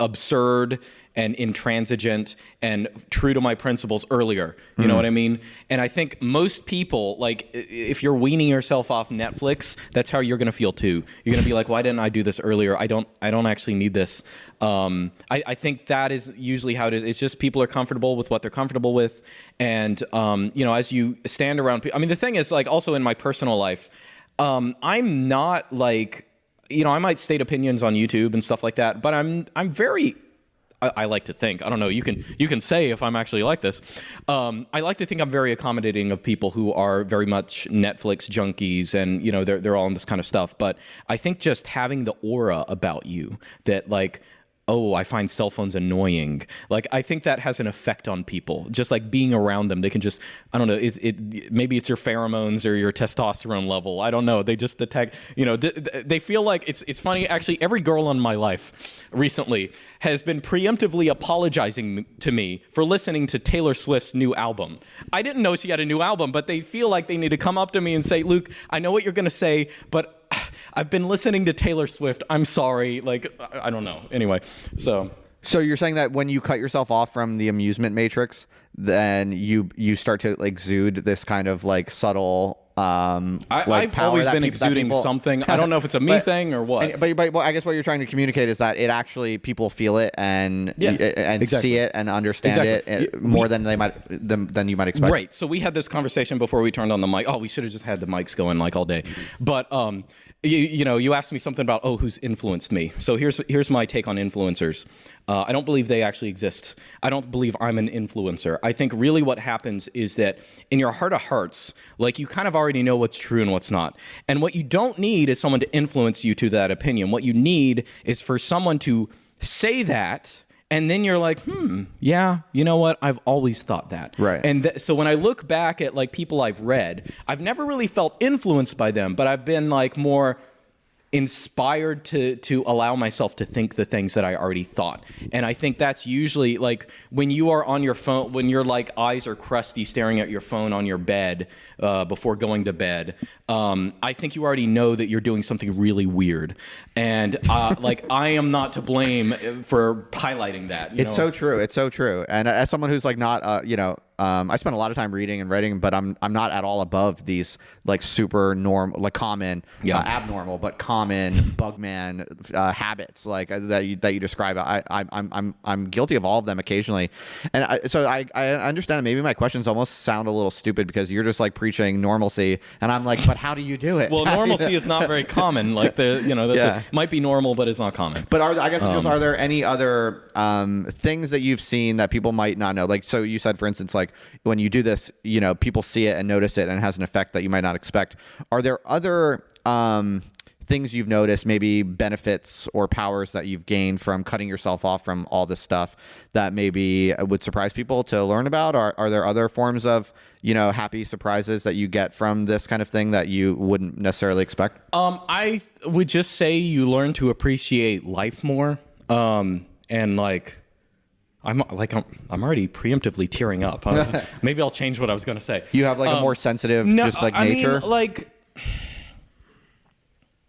S1: absurd and intransigent and true to my principles earlier. You know what I mean? And I think most people, like, if you're weaning yourself off Netflix, that's how you're going to feel too. You're going to be like, why didn't I do this earlier? I don't actually need this. I think that is usually how it is. It's just people are comfortable with what they're comfortable with. And, as you stand around people, I mean, the thing is, like, also in my personal life, I'm not like, I might state opinions on YouTube and stuff like that, but I'm very, I like to think, I don't know, you can say if I'm actually like this. I like to think I'm very accommodating of people who are very much Netflix junkies and, they're all in this kind of stuff. But I think just having the aura about you that, like, oh, I find cell phones annoying. Like, I think that has an effect on people. Just like being around them, they can just, I don't know, maybe it's your pheromones or your testosterone level. I don't know. They just detect, they feel like it's funny. Actually, every girl in my life recently has been preemptively apologizing to me for listening to Taylor Swift's new album. I didn't know she had a new album, but they feel like they need to come up to me and say, Luke, I know what you're going to say, but I've been listening to Taylor Swift. I'm sorry. Like, I don't know. Anyway, so
S2: you're saying that when you cut yourself off from the amusement matrix, then you start to exude this kind of like subtle
S1: I've always been exuding something. I don't know if it's a me thing or what.
S2: But I guess what you're trying to communicate is that it actually, people feel it and see it and understand it more than you might expect.
S1: Right. So we had this conversation before we turned on the mic. Oh, we should have just had the mics going like all day. But you asked me something about who's influenced me. So here's my take on influencers. I don't believe they actually exist. I don't believe I'm an influencer. I think really what happens is that in your heart of hearts, like, you kind of already know what's true and what's not. And what you don't need is someone to influence you to that opinion. What you need is for someone to say that, and then you're like, yeah, you know what? I've always thought that.
S2: Right.
S1: And so when I look back at like people I've read, I've never really felt influenced by them, but I've been like more inspired to allow myself to think the things that I already thought. And I think that's usually like when you are on your phone, when your like eyes are crusty staring at your phone on your bed before going to bed, I think you already know that you're doing something really weird. And like, I am not to blame for highlighting that.
S2: It's so true. It's so true. And as someone who's like not, I spend a lot of time reading and writing, but I'm not at all above these like super normal, like common, abnormal, but common bugman habits like that you describe. I'm guilty of all of them occasionally, and I understand that maybe my questions almost sound a little stupid because you're just like preaching normalcy, and I'm like, but how do you do it?
S1: Well, normalcy is not very common. Like might be normal, but it's not common.
S2: But are there any other things that you've seen that people might not know? Like, so you said, for instance, like, when you do this, people see it and notice it and it has an effect that you might not expect. Are there other things you've noticed, maybe benefits or powers that you've gained from cutting yourself off from all this stuff that maybe would surprise people to learn about? Are there other forms of, happy surprises that you get from this kind of thing that you wouldn't necessarily expect?
S1: I would just say you learn to appreciate life more. And like, I'm already preemptively tearing up. Maybe I'll change what I was going to say.
S2: You have like a more sensitive, just like nature.
S1: I mean, like,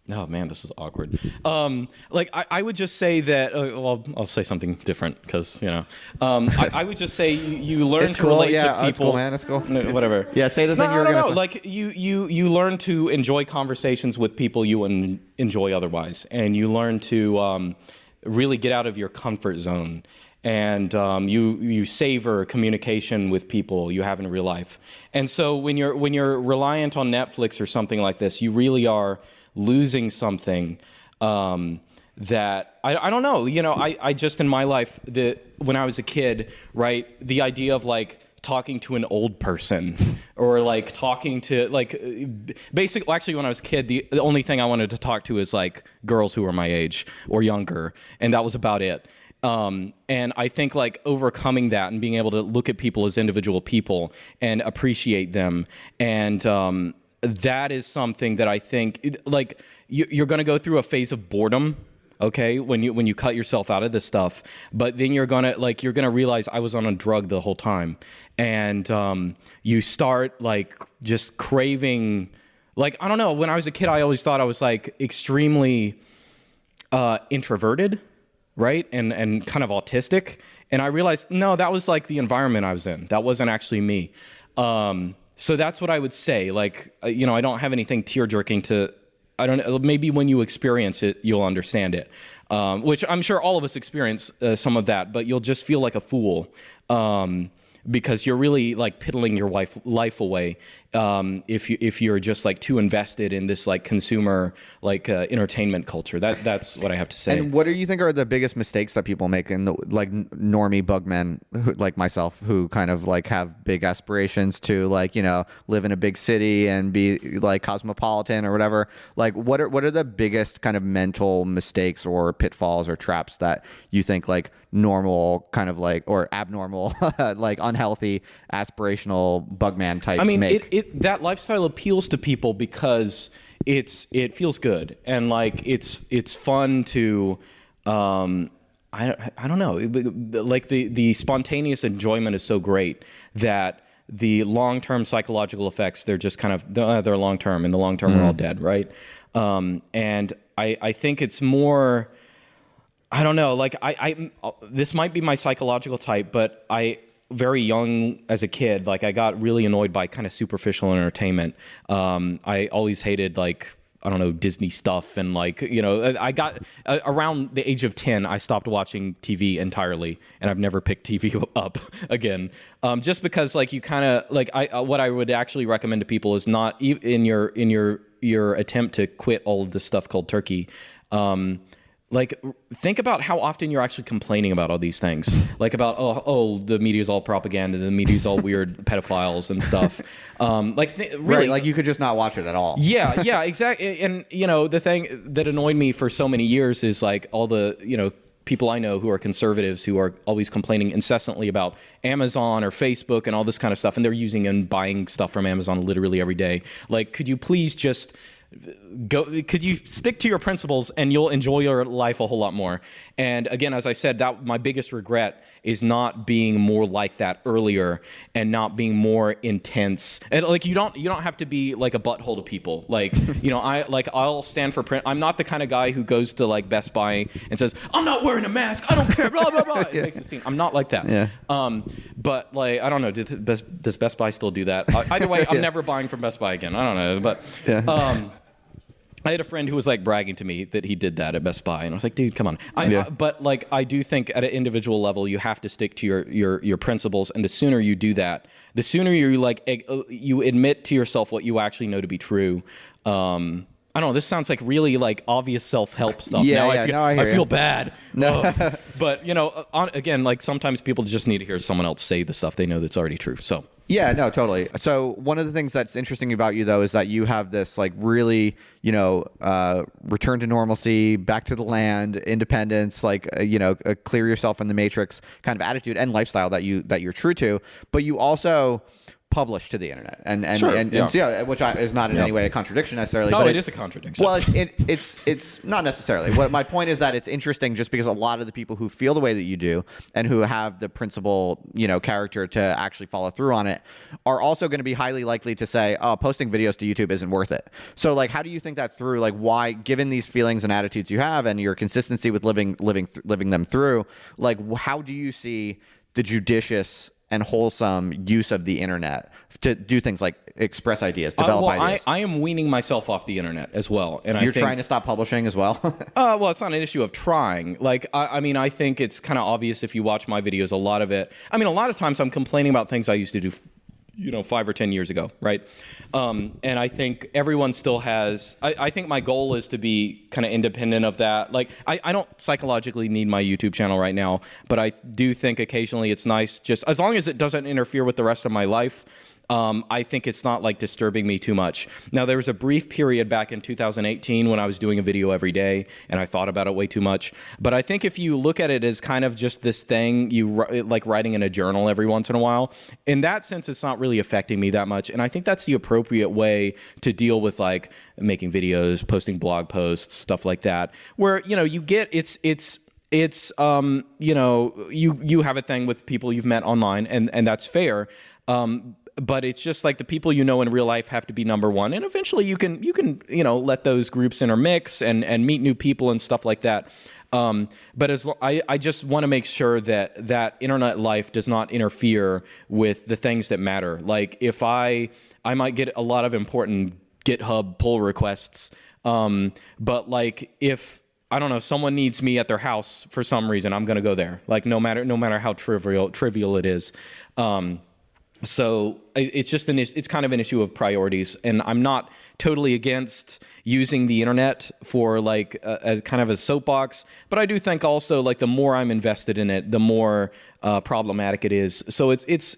S1: oh man, this is awkward. I would just say that. I'll say something different because I would just say you learn to relate to people.
S2: It's cool, man. It's cool.
S1: Whatever.
S2: Yeah, say the thing you were going to say.
S1: Like you learn to enjoy conversations with people you wouldn't enjoy otherwise, and you learn to really get out of your comfort zone. and you savor communication with people you have in real life. And so when you're reliant on Netflix or something like this, you really are losing something that I don't know. You know, I just in my life, when I was a kid, right, the idea of like talking to an old person or like talking to like basically, actually when I was a kid, the only thing I wanted to talk to is like girls who were my age or younger, and that was about it. And I think like overcoming that and being able to look at people as individual people and appreciate them, and that is something that I think like you're going to go through a phase of boredom. Okay, when you cut yourself out of this stuff, but then you're gonna realize I was on a drug the whole time, and you start like just craving, like I don't know. When I was a kid, I always thought I was like extremely introverted, right, and kind of autistic, and I realized no, that was like the environment I was in. That wasn't actually me. So that's what I would say. Like you know, I don't have anything tear-jerking to. I don't know, maybe when you experience it, you'll understand it, which I'm sure all of us experience some of that, but you'll just feel like a fool because you're really like piddling your life away if you're just like too invested in this like consumer like entertainment culture. That's what I have to say.
S2: And what do you think are the biggest mistakes that people make in the like normie bugmen like myself who kind of like have big aspirations to like, you know, live in a big city and be like cosmopolitan or whatever? Like what are the biggest kind of mental mistakes or pitfalls or traps that you think like normal kind of like or abnormal like unhealthy aspirational bugman types make?
S1: That lifestyle appeals to people because it feels good and like it's fun to I don't know, like the spontaneous enjoyment is so great that the long-term psychological effects, they're just kind of they're long-term, and the long-term are all dead, right? And I think it's more, I don't know, like I this might be my psychological type, but very young as a kid, like I got really annoyed by kind of superficial entertainment. I always hated like, I don't know, Disney stuff. And like, you know, I got around the age of 10, I stopped watching TV entirely, and I've never picked TV up again. Just because like you kind of like, what I would actually recommend to people is not in your attempt to quit all of this stuff called turkey. Like, think about how often you're actually complaining about all these things. Like about, oh, the media's all propaganda, the media's all weird pedophiles and stuff. Really,
S2: right, like you could just not watch it at all.
S1: Yeah, exactly. And, you know, the thing that annoyed me for so many years is like all the, you know, people I know who are conservatives who are always complaining incessantly about Amazon or Facebook and all this kind of stuff. And they're using and buying stuff from Amazon literally every day. Like, could you please just could you stick to your principles and you'll enjoy your life a whole lot more? And again, as I said, that my biggest regret is not being more like that earlier and not being more intense. And like you don't have to be like a butthole to people. Like, you know, I'll stand for print. I'm not the kind of guy who goes to like Best Buy and says, "I'm not wearing a mask. I don't care." Blah blah blah. It makes a scene. I'm not like that.
S2: Yeah.
S1: But like I don't know. Does Best Buy still do that? Either way, I'm never buying from Best Buy again. I don't know. But I had a friend who was like bragging to me that he did that at Best Buy, and I was like, "Dude, come on!" But like, I do think at an individual level, you have to stick to your principles, and the sooner you do that, the sooner you like you admit to yourself what you actually know to be true. I don't know. This sounds like really like obvious self-help stuff. I feel bad. No, but you know, again, like sometimes people just need to hear someone else say the stuff they know that's already true. So.
S2: Yeah, no, totally. So one of the things that's interesting about you, though, is that you have this like really, you know, return to normalcy, back to the land, independence, like, you know, clear yourself from the matrix kind of attitude and lifestyle that you're true to. But you also publish to the internet, and so, which is not in any way a contradiction necessarily.
S1: No,
S2: but
S1: it is a contradiction.
S2: Well, it's not necessarily. What my point is that it's interesting just because a lot of the people who feel the way that you do and who have the principle, you know, character to actually follow through on it are also going to be highly likely to say, "Oh, posting videos to YouTube isn't worth it." So, like, how do you think that through? Like, why, given these feelings and attitudes you have and your consistency with living them through, like, how do you see the judicious and wholesome use of the internet to do things like express ideas, develop ideas.
S1: I am weaning myself off the internet as well. And
S2: You're trying to stop publishing as well?
S1: Well, it's not an issue of trying. Like, I mean, I think it's kind of obvious if you watch my videos, a lot of it. I mean, a lot of times I'm complaining about things I used to do, 5 or 10 years ago, right? And I think everyone still has, I think my goal is to be kind of independent of that. Like, I don't psychologically need my YouTube channel right now, but I do think occasionally it's nice, just as long as it doesn't interfere with the rest of my life. I think it's not like disturbing me too much. Now, there was a brief period back in 2018 when I was doing a video every day and I thought about it way too much. But I think if you look at it as kind of just this thing, like writing in a journal every once in a while, in that sense, it's not really affecting me that much. And I think that's the appropriate way to deal with like making videos, posting blog posts, stuff like that, where, you get, you have a thing with people you've met online and that's fair. But it's just like the people in real life have to be number one, and eventually you can let those groups intermix and meet new people and stuff like that. But I just want to make sure that internet life does not interfere with the things that matter. Like if I might get a lot of important GitHub pull requests, but like if I don't know, someone needs me at their house for some reason, I'm going to go there. Like no matter how trivial it is. So it's just it's kind of an issue of priorities, and I'm not totally against using the internet for like as kind of a soapbox, but I do think also like the more I'm invested in it, the more problematic it is. So it's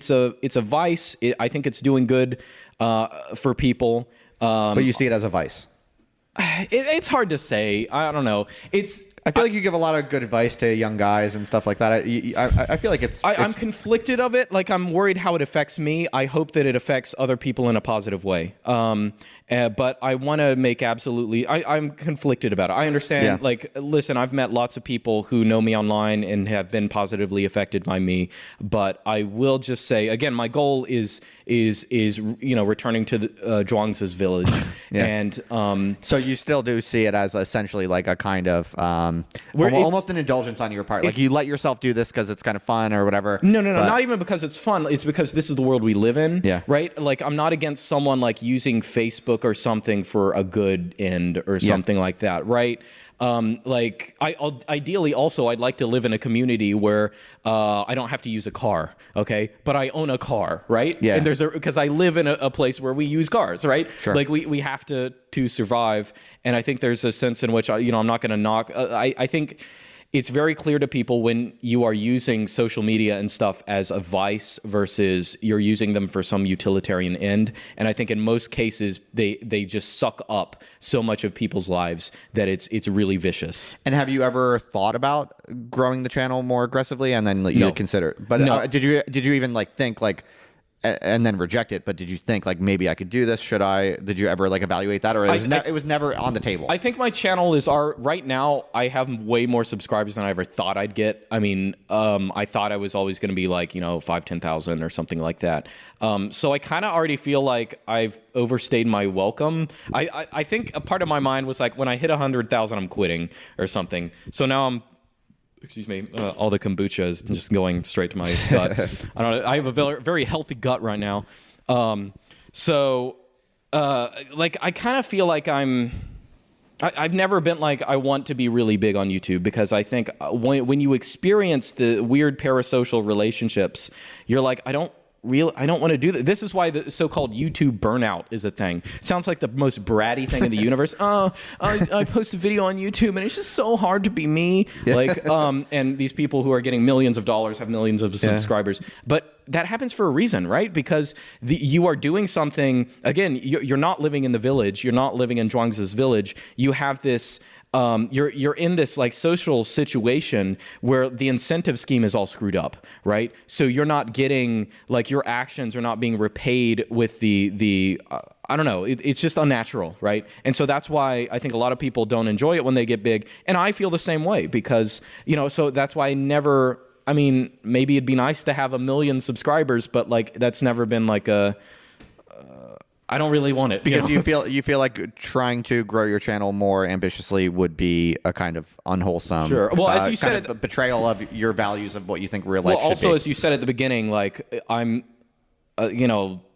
S1: a vice. I think it's doing good for people.
S2: But you see it as a vice.
S1: It's hard to say. I don't know.
S2: I feel like you give a lot of good advice to young guys and stuff like that. I feel like
S1: I'm conflicted of it. Like I'm worried how it affects me. I hope that it affects other people in a positive way. But I want to make I'm conflicted about it. I understand.
S2: Yeah.
S1: Like, listen, I've met lots of people who know me online and have been positively affected by me. But I will just say again, my goal is returning to the Zhuangzi's village.
S2: Yeah.
S1: And
S2: so you still do see it as essentially like a kind of almost an indulgence on your part. Like you let yourself do this because it's kind of fun or whatever.
S1: No, not even because it's fun. It's because this is the world we live in.
S2: Yeah.
S1: Right? Like I'm not against someone like using Facebook or something for a good end or something like that. Right? Ideally also I'd like to live in a community where I don't have to use a car, okay? But I own a car, right?
S2: Yeah.
S1: And because I live in a place where we use cars, right?
S2: Sure.
S1: Like we have to survive, and I think there's a sense in which I'm not going to knock. I think it's very clear to people when you are using social media and stuff as a vice versus you're using them for some utilitarian end. And I think in most cases, they just suck up so much of people's lives that it's really vicious.
S2: And have you ever thought about growing the channel more aggressively and then you
S1: No.
S2: consider? But
S1: No.
S2: Did you even like think like and then reject it? But did you think like maybe I could do this? Should I? Did you ever like evaluate that, or it was never on the table?
S1: I think my channel is right now. I have way more subscribers than I ever thought I'd get. I mean, I thought I was always going to be like 5,000-10,000 or something like that. So I kind of already feel like I've overstayed my welcome. I think a part of my mind was like when I hit 100,000, I'm quitting or something. So now I'm. Excuse me, all the kombucha is just going straight to my gut. I don't know. I have a very, very healthy gut right now. I kind of feel like I've never been like, I want to be really big on YouTube because I think when you experience the weird parasocial relationships, you're like, I don't want to do that. This is why the so-called YouTube burnout is a thing. It sounds like the most bratty thing in the universe. I post a video on YouTube and it's just so hard to be me. Yeah. Like, and these people who are getting millions of dollars have millions of subscribers. But that happens for a reason, right? Because you are doing something, again, you're not living in the village. You're not living in Zhuangzi's village. You have this... you're in this like social situation where the incentive scheme is all screwed up, right? So you're not getting like your actions are not being repaid with the I don't know. It's just unnatural, right? And so that's why I think a lot of people don't enjoy it when they get big, and I feel the same way because so that's why I never. I mean, maybe it'd be nice to have 1 million subscribers, but like that's never been like I don't really want it.
S2: Because you feel like trying to grow your channel more ambitiously would be a kind of unwholesome.
S1: Sure. Well, as you said,
S2: a betrayal of your values of what you think real life should be.
S1: Well, also, as you said at the beginning, like I'm,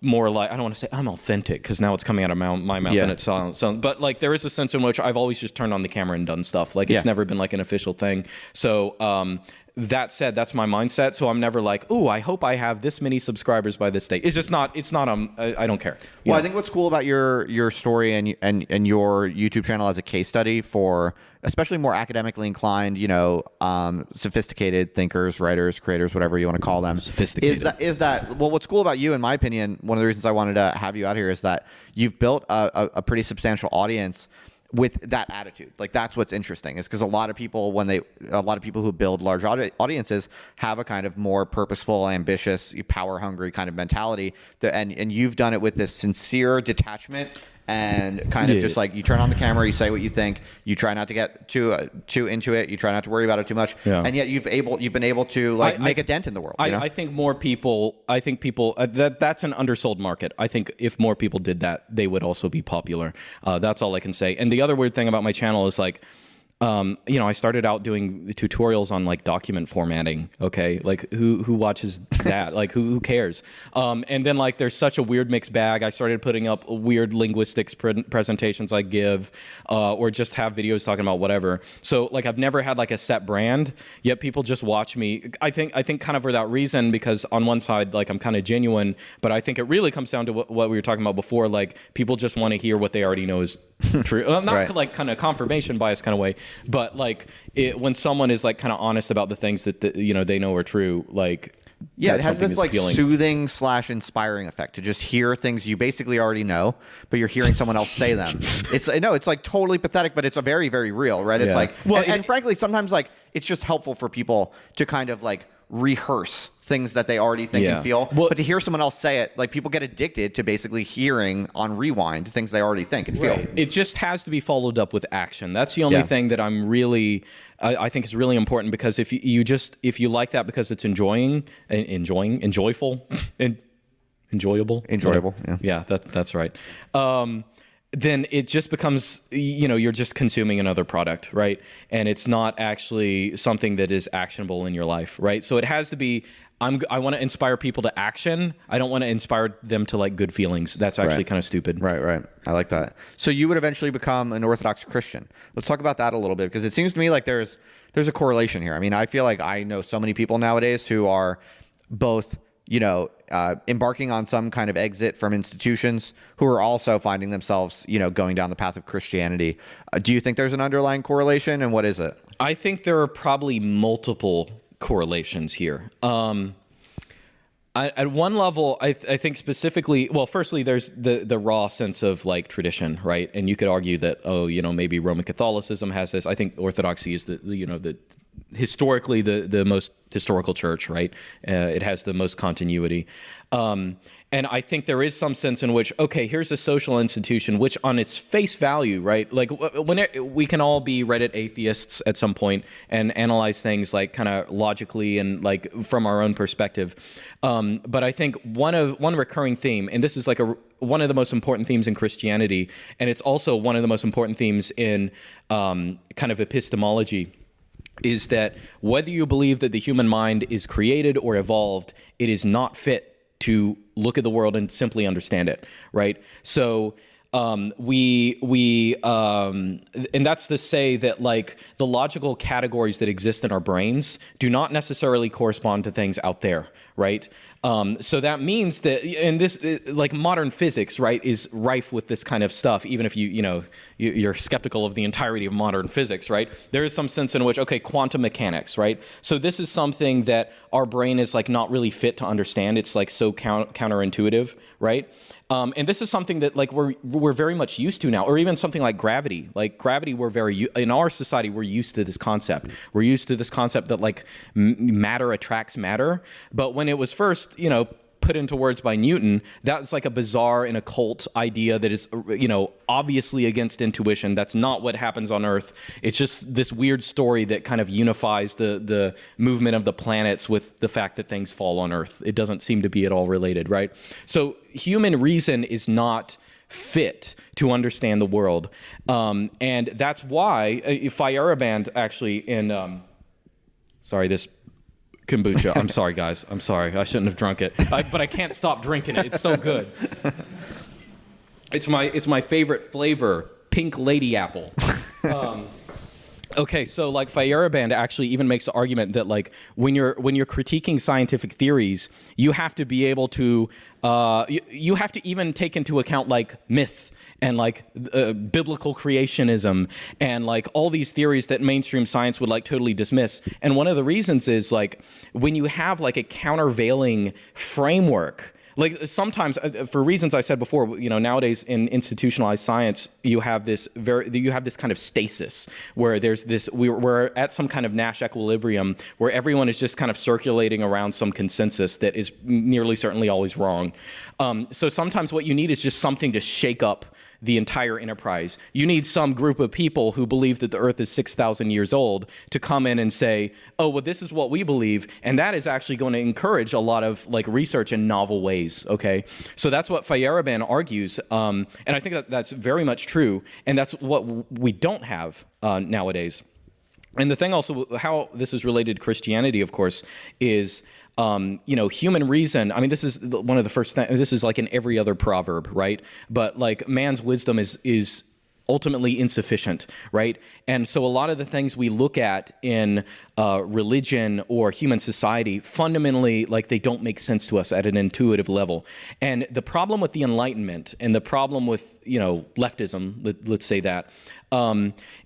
S1: more like, I don't want to say I'm authentic because now it's coming out of my mouth and it's so, but like there is a sense in which I've always just turned on the camera and done stuff. Like it's never been like an official thing. So, that said, that's my mindset. So I'm never like, ooh, I hope I have this many subscribers by this date. It's just not. It's not. I don't care.
S2: Well, I think what's cool about your story and your YouTube channel as a case study for especially more academically inclined, sophisticated thinkers, writers, creators, whatever you want to call them,
S1: sophisticated,
S2: is that well, what's cool about you, in my opinion, one of the reasons I wanted to have you out here is that you've built a pretty substantial audience with that attitude. Like that's what's interesting, is because a lot of people who build large audiences have a kind of more purposeful, ambitious, power hungry kind of mentality and you've done it with this sincere detachment and kind of just like you turn on the camera, you say what you think, you try not to get too into it, you try not to worry about it too much, and yet you've been able to make a dent in the world.
S1: I think more people. I think people that's an undersold market. I think if more people did that, they would also be popular. That's all I can say. And the other weird thing about my channel is like, I started out doing tutorials on like document formatting. Okay. Like who watches that? Like who cares? And then like, there's such a weird mixed bag. I started putting up weird linguistics presentations I give, or just have videos talking about whatever. So like, I've never had like a set brand, yet people just watch me. I think kind of for that reason, because on one side, like I'm kind of genuine, but I think it really comes down to what we were talking about before. Like people just want to hear what they already know is true. Not like kind of confirmation bias kind of way. But like when someone is like kind of honest about the things that they know are true, like
S2: it has this like soothing / inspiring effect to just hear things you basically already know, but you're hearing someone else say them. It's like totally pathetic, but it's a very, very real, right? It's like, and frankly, sometimes like it's just helpful for people to kind of like rehearse things that they already think and feel, but to hear someone else say it, like people get addicted to basically hearing on rewind things they already think and feel.
S1: It just has to be followed up with action. That's the only thing that I'm really, I think is really important, because if you like that because it's enjoyable, that's right. Then it just becomes, you're just consuming another product, right? And it's not actually something that is actionable in your life, right? So it has to be, I want to inspire people to action. I don't want to inspire them to like good feelings. That's actually kind of stupid.
S2: Right. I like that. So you would eventually become an Orthodox Christian. Let's talk about that a little bit, because it seems to me like there's a correlation here. I mean, I feel like I know so many people nowadays who are both embarking on some kind of exit from institutions, who are also finding themselves, going down the path of Christianity. Do you think there's an underlying correlation, and what is it?
S1: I think there are probably multiple correlations here. At one level, I think specifically, well, firstly, there's the raw sense of like tradition, right? And you could argue that, maybe Roman Catholicism has this. I think Orthodoxy is the historically the most historical church, right? It has the most continuity. And I think there is some sense in which, okay, here's a social institution, which on its face value, right? Like we can all be Reddit atheists at some point and analyze things like kind of logically and like from our own perspective. But I think one recurring theme, and this is like one of the most important themes in Christianity, and it's also one of the most important themes in kind of epistemology, is that whether you believe that the human mind is created or evolved, it is not fit to look at the world and simply understand it, right? So and that's to say that like the logical categories that exist in our brains do not necessarily correspond to things out there, right? So that means that, and this like modern physics, right, is rife with this kind of stuff. Even if you're skeptical of the entirety of modern physics, right? There is some sense in which, okay, quantum mechanics, right? So this is something that our brain is like not really fit to understand. It's like so counterintuitive, right? And this is something that like we're very much used to now, or even something like gravity. Like gravity, in our society, we're used to this concept. We're used to this concept that like matter attracts matter. But when it was first, put into words by Newton, that's like a bizarre and occult idea that is, obviously against intuition. That's not what happens on Earth. It's just this weird story that kind of unifies the movement of the planets with the fact that things fall on Earth. It doesn't seem to be at all related, right? So human reason is not fit to understand the world. And that's why Feyerabend actually in, this kombucha. I'm sorry, guys. I'm sorry. I shouldn't have drunk it. But I can't stop drinking it. It's so good. It's my favorite flavor, pink lady apple. Okay, so like Feyerabend actually even makes the argument that like when you're critiquing scientific theories, you have to be able to you have to even take into account like myth and like biblical creationism and like all these theories that mainstream science would like totally dismiss. And one of the reasons is like when you have like a countervailing framework. Like sometimes, for reasons I said before, nowadays in institutionalized science, you have this kind of stasis where there's this we're at some kind of Nash equilibrium where everyone is just kind of circulating around some consensus that is nearly certainly always wrong. So sometimes what you need is just something to shake up the entire enterprise. You need some group of people who believe that the Earth is 6,000 years old to come in and say, oh, well, this is what we believe. And that is actually going to encourage a lot of like research in novel ways, okay? So that's what Feyerabend argues. And I think that that's very much true. And that's what we don't have nowadays. And the thing also, how this is related to Christianity, of course, is, human reason. I mean, this is one of the first things, this is like in every other proverb, right? But like man's wisdom is ultimately insufficient, right? And so a lot of the things we look at in religion or human society, fundamentally, like they don't make sense to us at an intuitive level. And the problem with the Enlightenment and the problem with, leftism, let's say that,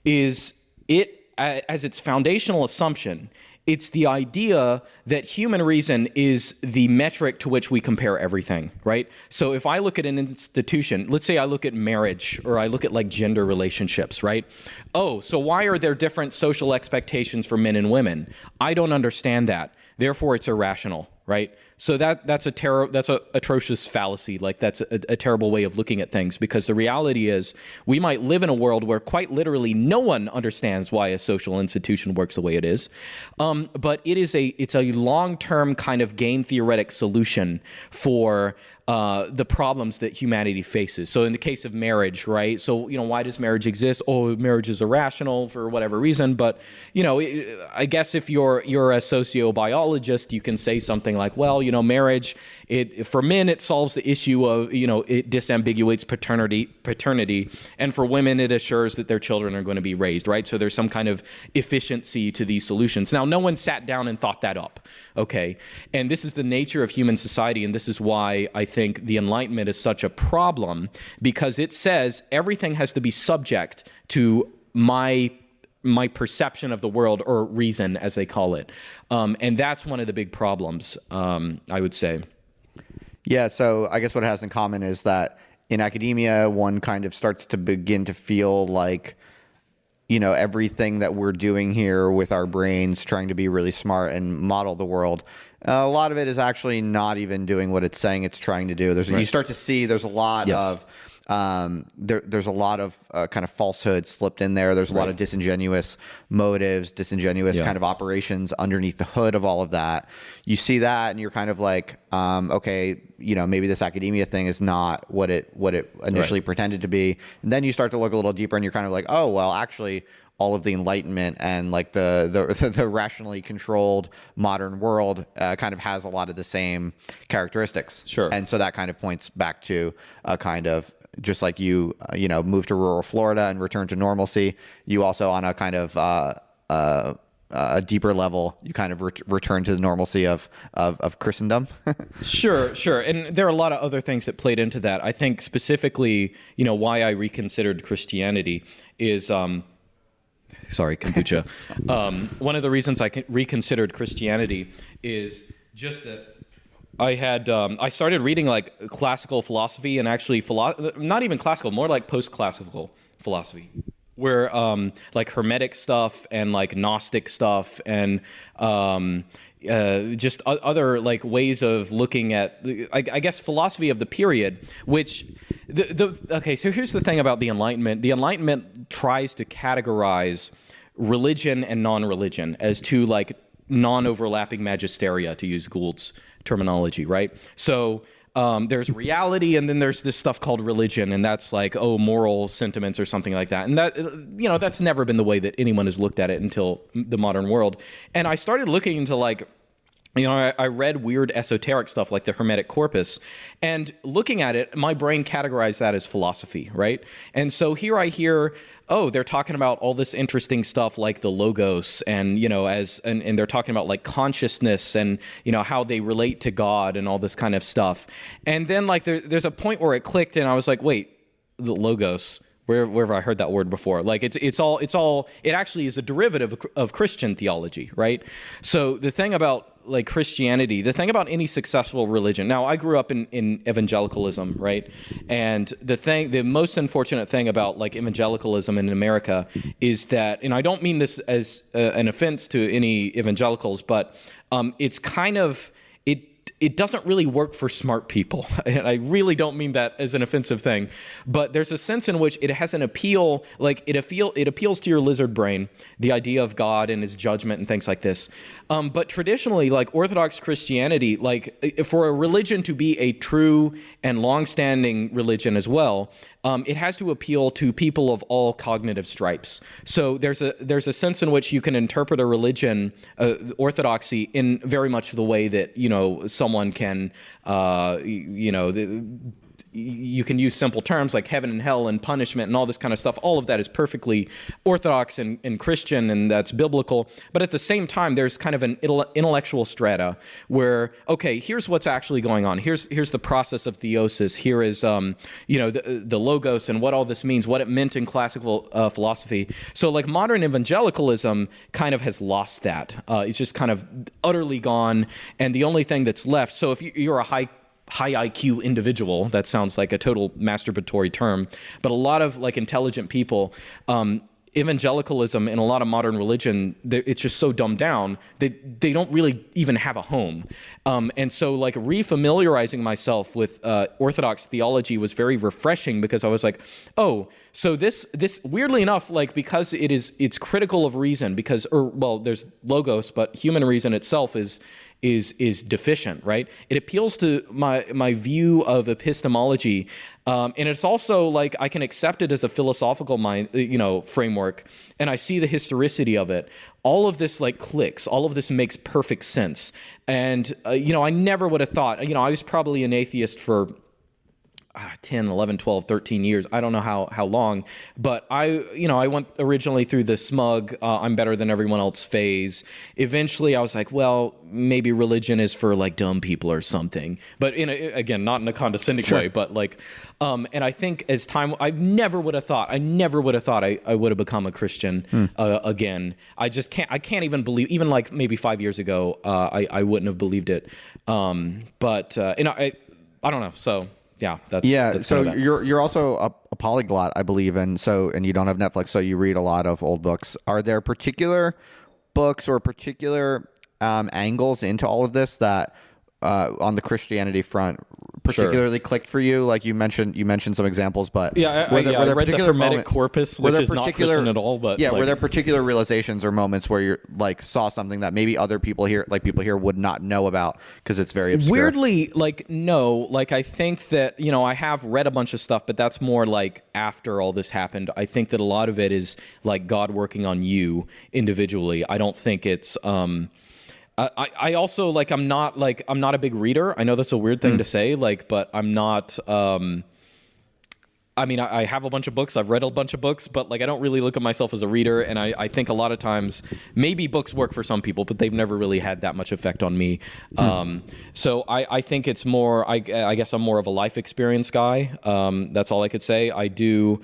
S1: is it, as its foundational assumption, it's the idea that human reason is the metric to which we compare everything, right? So if I look at an institution, let's say I look at marriage or I look at like gender relationships, right? Oh, so why are there different social expectations for men and women? I don't understand that. Therefore, it's irrational, right? So that's a atrocious fallacy. Like that's a terrible way of looking at things, because the reality is we might live in a world where quite literally no one understands why a social institution works the way it is. But it's a long-term kind of game theoretic solution for the problems that humanity faces. So in the case of marriage, right? So, why does marriage exist? Oh, marriage is irrational for whatever reason. But, I guess if you're a sociobiologist, you can say something like, well, marriage, for men, it solves the issue of, it disambiguates paternity. And for women, it assures that their children are going to be raised, right? So there's some kind of efficiency to these solutions. Now, no one sat down and thought that up, okay? And this is the nature of human society, and this is why I think the Enlightenment is such a problem, because it says everything has to be subject to my perception of the world, or reason, as they call it. And that's one of the big problems, I would say.
S2: Yeah, so I guess what it has in common is that in academia, one kind of starts to begin to feel like, everything that we're doing here with our brains, trying to be really smart and model the world, a lot of it is actually not even doing what it's saying it's trying to do. You start to see there's a lot of there's a lot of kind of falsehood slipped in there. There's a lot of disingenuous motives, kind of operations underneath the hood of all of that. You see that and you're kind of like, okay, maybe this academia thing is not what it initially pretended to be. And then you start to look a little deeper and you're kind of like, oh, well, actually all of the Enlightenment and like the rationally controlled modern world kind of has a lot of the same characteristics.
S1: Sure. And
S2: so that kind of points back to a kind of, just like you moved to rural Florida and returned to normalcy, you also on a kind of a deeper level, you kind of return to the normalcy of Christendom.
S1: Sure. And there are a lot of other things that played into that. I think specifically, why I reconsidered Christianity is, sorry, kombucha. One of the reasons I reconsidered Christianity is just that I started reading like classical philosophy, and actually not even classical, more like post-classical philosophy, where like Hermetic stuff and like Gnostic stuff and just other like ways of looking at, I guess, philosophy of the period, which okay, so here's the thing about the Enlightenment. The Enlightenment tries to categorize religion and non-religion as two like non-overlapping magisteria, to use Gould's terminology, right? So there's reality, and then there's this stuff called religion, and that's like, oh, moral sentiments or something like that. And that, that's never been the way that anyone has looked at it until the modern world. And I started looking into like, I read weird esoteric stuff like the Hermetic Corpus, and looking at it, my brain categorized that as philosophy, right? And so here I hear, oh, they're talking about all this interesting stuff like the logos, and and they're talking about like consciousness and how they relate to God and all this kind of stuff. And then like there's a point where it clicked, and I was like, wait, the logos. Where have I heard that word before? Like it actually is a derivative of Christian theology, right? So the thing about like Christianity, the thing about any successful religion. Now, I grew up in evangelicalism, right? And the most unfortunate thing about like evangelicalism in America is that, and I don't mean this as an offense to any evangelicals, but it's kind of, it doesn't really work for smart people. And I really don't mean that as an offensive thing, but there's a sense in which it has an appeal, like it appeals to your lizard brain, the idea of God and his judgment and things like this. But traditionally, like Orthodox Christianity, like for a religion to be a true and long-standing religion as well, it has to appeal to people of all cognitive stripes. So there's a sense in which you can interpret a religion, orthodoxy, in very much the way that someone can, you can use simple terms like heaven and hell and punishment and all this kind of stuff. All of that is perfectly Orthodox and Christian, and that's biblical. But at the same time, there's kind of an intellectual strata where, okay, here's what's actually going on. Here's the process of theosis. Here is, the logos and what all this means, what it meant in classical philosophy. So like modern evangelicalism kind of has lost that. It's just kind of utterly gone. And the only thing that's left, so if you're a high IQ individual, that sounds like a total masturbatory term, but a lot of like intelligent people, evangelicalism in a lot of modern religion, it's just so dumbed down that they don't really even have a home. And so like refamiliarizing myself with Orthodox theology was very refreshing, because I was like, oh, so this weirdly enough, like because it's critical of reason, because there's logos, but human reason itself is deficient, right? It appeals to my view of epistemology, and it's also like I can accept it as a philosophical framework, and I see the historicity of it. All of this like clicks. All of this makes perfect sense. And I never would have thought. I was probably an atheist for 10, 11, 12, 13 years. I don't know how long, but I went originally through the smug, I'm better than everyone else phase. Eventually I was like, well, maybe religion is for like dumb people or something, but again, not in a condescending way, but like, and I think as time, I never would have thought I would have become a Christian again. I can't even believe, even like maybe 5 years ago, I wouldn't have believed it. But I don't know. So yeah, that's
S2: so you're also a polyglot, I believe, and you don't have Netflix, so you read a lot of old books. Are there particular books or particular angles into all of this that on the Christianity front particularly clicked for you? Like you mentioned some examples, but
S1: were there read the Hermetic Corpus, which is not Christian at all. But
S2: were there particular realizations or moments where you like saw something that maybe other people here would not know about because it's very obscure?
S1: Weirdly, like no, like I think that I have read a bunch of stuff, but that's more like after all this happened. I think that a lot of it is like God working on you individually. I don't think it's I also like I'm not a big reader. I know that's a weird thing to say, like, but I'm not. I mean, I have a bunch of books. I've read a bunch of books, but like I don't really look at myself as a reader. And I think a lot of times maybe books work for some people, but they've never really had that much effect on me. So I think it's more. I guess I'm more of a life experience guy. That's all I could say. I do.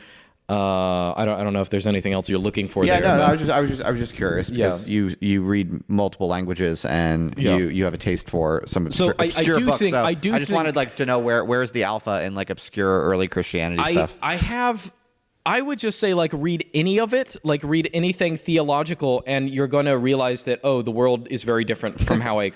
S1: I don't know if there's anything else you're looking for.
S2: Yeah,
S1: there,
S2: no, I was just curious because you read multiple languages and you have a taste for some obscure books. I just wanted like to know where's the alpha in like obscure early Christianity stuff.
S1: I I would just say, like, read any of it, like read anything theological, and you're going to realize that, oh, the world is very different from how I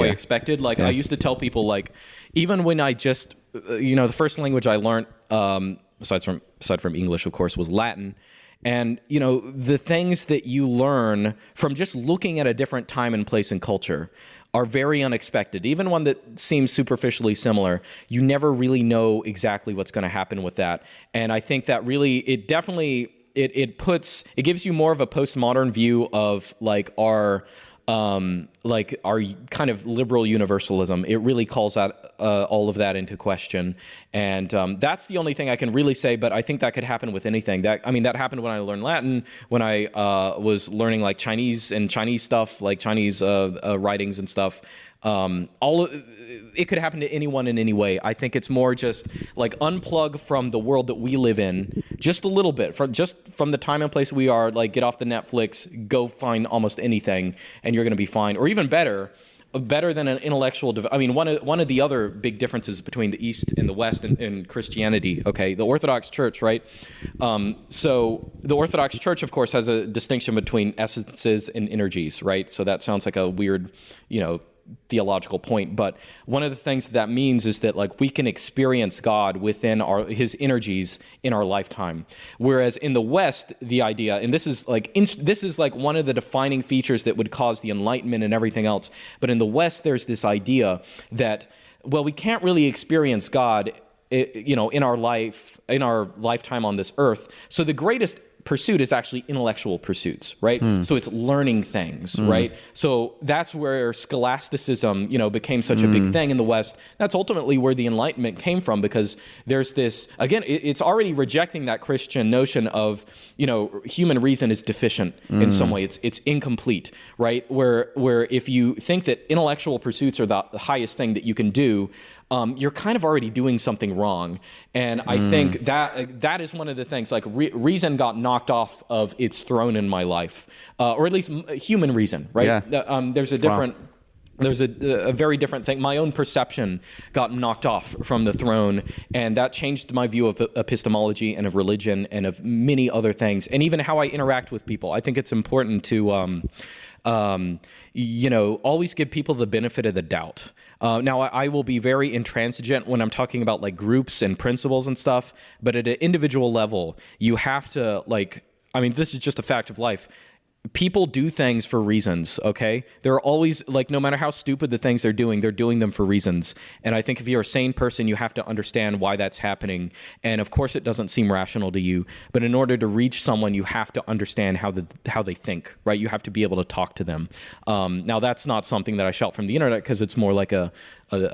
S1: expected. Like, I used to tell people, like, even when I just, the first language I learned, aside from English, of course, was Latin. And, the things that you learn from just looking at a different time and place and culture are very unexpected. Even one that seems superficially similar, you never really know exactly what's going to happen with that. And I think that really, it definitely, it gives you more of a postmodern view of like our kind of liberal universalism. It really calls out all of that into question, and that's the only thing I can really say. But I think that could happen with anything. That happened when I learned Latin, when I was learning like Chinese stuff, like Chinese writings and stuff. It could happen to anyone in any way. I think it's more just like unplug from the world that we live in just a little bit, from the time and place we are. Like, get off the Netflix, go find almost anything, and you're going to be fine, or even better than an intellectual. One of the other big differences between the East and the West in Christianity. Okay, the Orthodox Church, right? So the Orthodox Church, of course, has a distinction between essences and energies, right? So that sounds like a weird, theological point, but one of the things that means is that like we can experience God within his energies in our lifetime, whereas in the West the idea, and this is like one of the defining features that would cause the Enlightenment and everything else, but in the West there's this idea that, well, we can't really experience God in our lifetime on this earth, so the greatest pursuit is actually intellectual pursuits, right? So it's learning things, right? So that's where scholasticism, became such a big thing in the West. That's ultimately where the Enlightenment came from, because there's this, again, it's already rejecting that Christian notion of, human reason is deficient in some way. It's incomplete, right? Where if you think that intellectual pursuits are the highest thing that you can do, you're kind of already doing something wrong. And I think that is one of the things, like reason got knocked off of its throne in my life, or at least human reason, right? Yeah. There's a different... Wow. There's a very different thing. My own perception got knocked off from the throne, and that changed my view of epistemology and of religion and of many other things, and even how I interact with people. I think it's important to, always give people the benefit of the doubt. Now, I will be very intransigent when I'm talking about like groups and principles and stuff, but at an individual level, you have to this is just a fact of life. People do things for reasons, okay? They're always, no matter how stupid the things they're doing them for reasons. And I think if you're a sane person, you have to understand why that's happening. And of course, it doesn't seem rational to you. But in order to reach someone, you have to understand how they think, right? You have to be able to talk to them. Now, that's not something that I shout from the internet, because it's more like a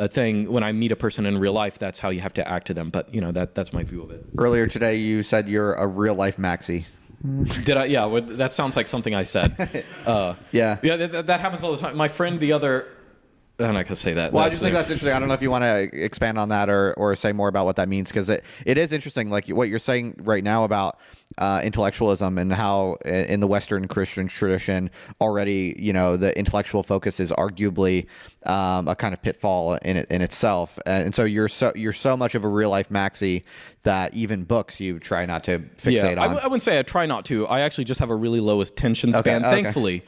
S1: thing. When I meet a person in real life, that's how you have to act to them. But, that's my view of it.
S2: Earlier today, you said you're a real life maxi.
S1: Did I? Yeah, that sounds like something I said.
S2: Yeah.
S1: That happens all the time. My friend the other... I'm not going to say that.
S2: Well, I just think that's interesting. I don't know if you want to expand on that or say more about what that means, because it is interesting, like what you're saying right now about intellectualism and how in the Western Christian tradition already, the intellectual focus is arguably a kind of pitfall in itself. And so you're so much of a real life maxi that even books you try not to fixate on.
S1: I wouldn't say I try not to. I actually just have a really low attention span.
S2: Okay.
S1: Thankfully,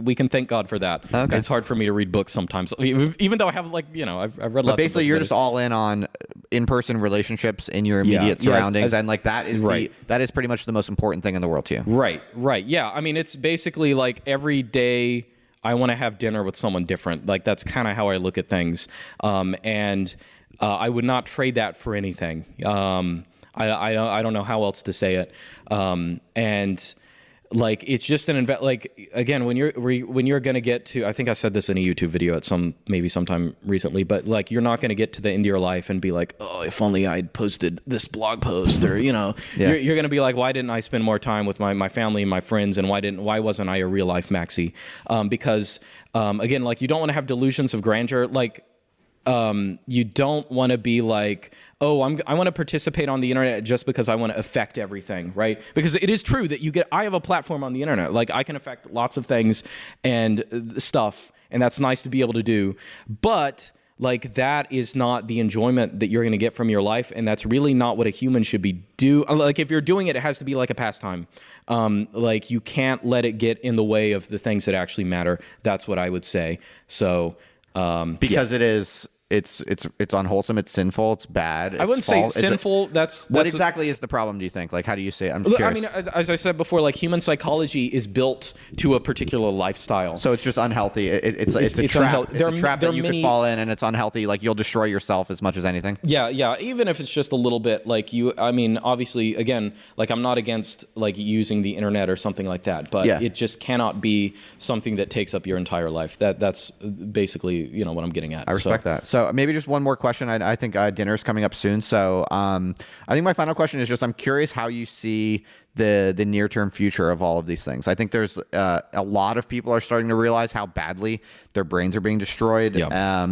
S1: we can thank God for that.
S2: Okay.
S1: It's hard for me to read books sometimes, even though I have I've read lots of books.
S2: But basically, you're just all in on in-person relationships in your immediate surroundings, and that is
S1: right.
S2: That is pretty much the most important thing in the world to you.
S1: Right. Yeah. I mean, it's basically like every day I want to have dinner with someone different. Like, that's kind of how I look at things. And I would not trade that for anything. I don't know how else to say it. And it's just again, when you're going to get to, I think I said this in a YouTube video at sometime recently, but you're not going to get to the end of your life and be like, oh, if only I'd posted this blog post, or, yeah. You're going to be like, why didn't I spend more time with my family and my friends? And why wasn't I a real life maxi? Because, again, you don't want to have delusions of grandeur. You don't want to be like, oh, I want to participate on the internet just because I want to affect everything, right? Because it is true that I have a platform on the internet. I can affect lots of things and stuff, and that's nice to be able to do. But like that is not the enjoyment that you're going to get from your life, and that's really not what a human should be like if you're doing it, it has to be like a pastime. Like you can't let it get in the way of the things that actually matter. That's what I would say. So
S2: because it is it's unwholesome, it's sinful, it's bad.
S1: I wouldn't say sinful. That's
S2: what exactly is the problem, do you think? Like, how do you say it? I'm curious.
S1: I mean, as I said before, like human psychology is built to a particular lifestyle.
S2: So it's just unhealthy. It's a trap. It's a trap that you could fall in, and it's unhealthy. Like you'll destroy yourself as much as anything.
S1: Yeah. Even if it's just a little bit, like I mean, obviously, again, like I'm not against like using the internet or something like that, but it just cannot be something that takes up your entire life. That's basically, what I'm getting at.
S2: I respect that. So maybe just one more question. I think dinner's coming up soon. So I think my final question is just, I'm curious how you see the near-term future of all of these things. I think there's a lot of people are starting to realize how badly their brains are being destroyed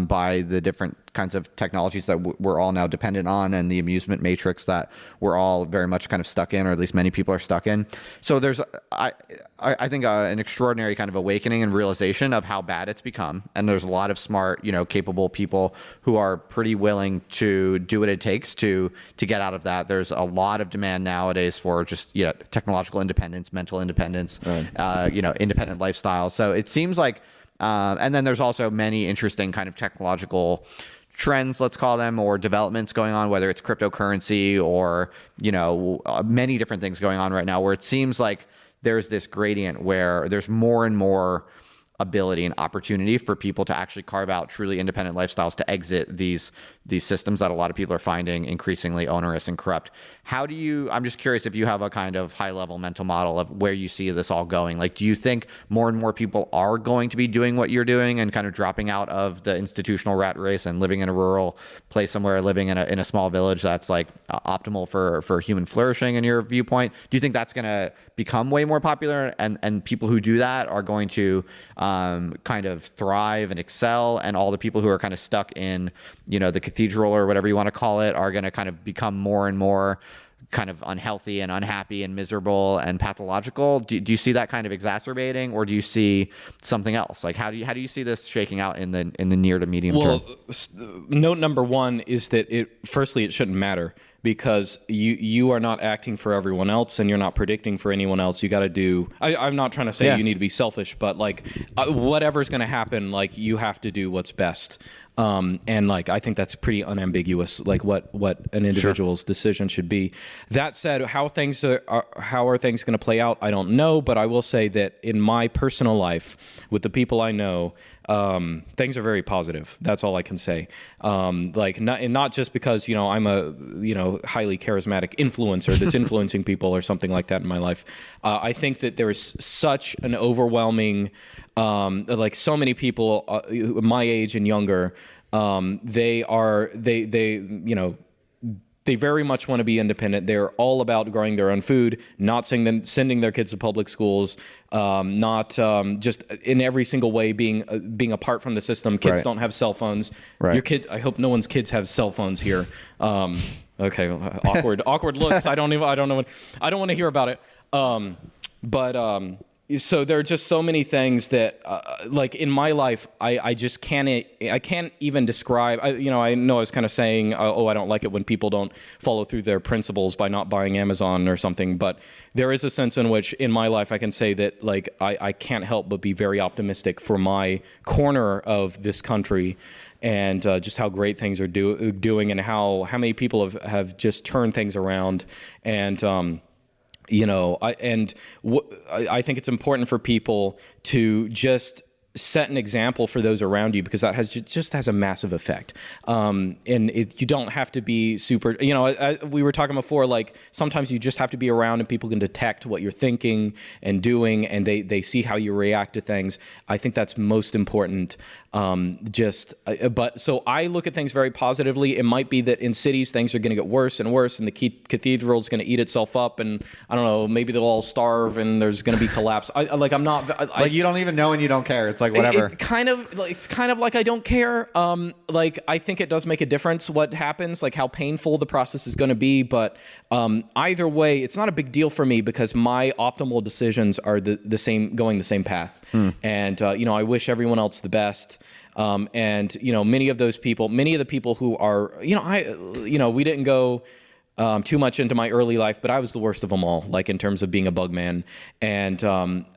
S2: by the different kinds of technologies that we're all now dependent on, and the amusement matrix that we're all very much kind of stuck in, or at least many people are stuck in. So there's, I think, an extraordinary kind of awakening and realization of how bad it's become. And there's a lot of smart, capable people who are pretty willing to do what it takes to get out of that. There's a lot of demand nowadays for just, technological independence, mental independence, independent lifestyle. So it seems like, and then there's also many interesting kind of technological trends, let's call them, or developments going on, whether it's cryptocurrency or, many different things going on right now, where it seems like there's this gradient where there's more and more ability and opportunity for people to actually carve out truly independent lifestyles, to exit these systems that a lot of people are finding increasingly onerous and corrupt. I'm just curious if you have a kind of high level mental model of where you see this all going. Like, do you think more and more people are going to be doing what you're doing and kind of dropping out of the institutional rat race and living in a rural place somewhere, living in a small village that's like optimal for human flourishing in your viewpoint? Do you think that's going to become way more popular, and people who do that are going to kind of thrive and excel, and all the people who are kind of stuck in, the cathedral or whatever you want to call it are going to kind of become more and more kind of unhealthy and unhappy and miserable and pathological? Do you see that kind of exacerbating, or do you see something else? Like, how do you see this shaking out in the near to medium term?
S1: Well, note number one is that firstly, it shouldn't matter, because you are not acting for everyone else, and you're not predicting for anyone else. You got to do. I'm not trying to say you need to be selfish, but like whatever's going to happen, like you have to do what's best. And like I think that's pretty unambiguous, like what an individual's decision should be. That said, how are things going to play out? I don't know, but I will say that in my personal life, with the people I know, things are very positive. That's all I can say. Like not just because I'm a highly charismatic influencer that's influencing people or something like that in my life. I think that there is such an overwhelming, like so many people my age and younger, they very much want to be independent. They're all about growing their own food, not sending their kids to public schools, not just in every single way being apart from the system. Kids don't have cell phones. Your kid. I hope no one's kids have cell phones here. Okay, awkward looks. I don't want to hear about it. So there are just so many things that, like in my life, I can't even describe. I know I was kind of saying, I don't like it when people don't follow through their principles by not buying Amazon or something. But there is a sense in which, in my life, I can say that like I can't help but be very optimistic for my corner of this country, and just how great things are doing, and how many people have just turned things around, and. I think it's important for people to just set an example for those around you, because that has a massive effect. And you don't have to be super, we were talking before, like sometimes you just have to be around and people can detect what you're thinking and doing, and they see how you react to things. I think that's most important. So I look at things very positively. It might be that in cities things are going to get worse and worse, and the cathedral is going to eat itself up, and I don't know, maybe they'll all starve and there's going to be collapse. Like you don't even know and you don't care. It's
S2: like whatever.
S1: It's kind of like I don't care. Like I think it does make a difference what happens, like how painful the process is going to be. But either way, it's not a big deal for me because my optimal decisions are the same, going the same path. And I wish everyone else the best. And many of the people who are, we didn't go too much into my early life, but I was the worst of them all, like in terms of being a bug man. And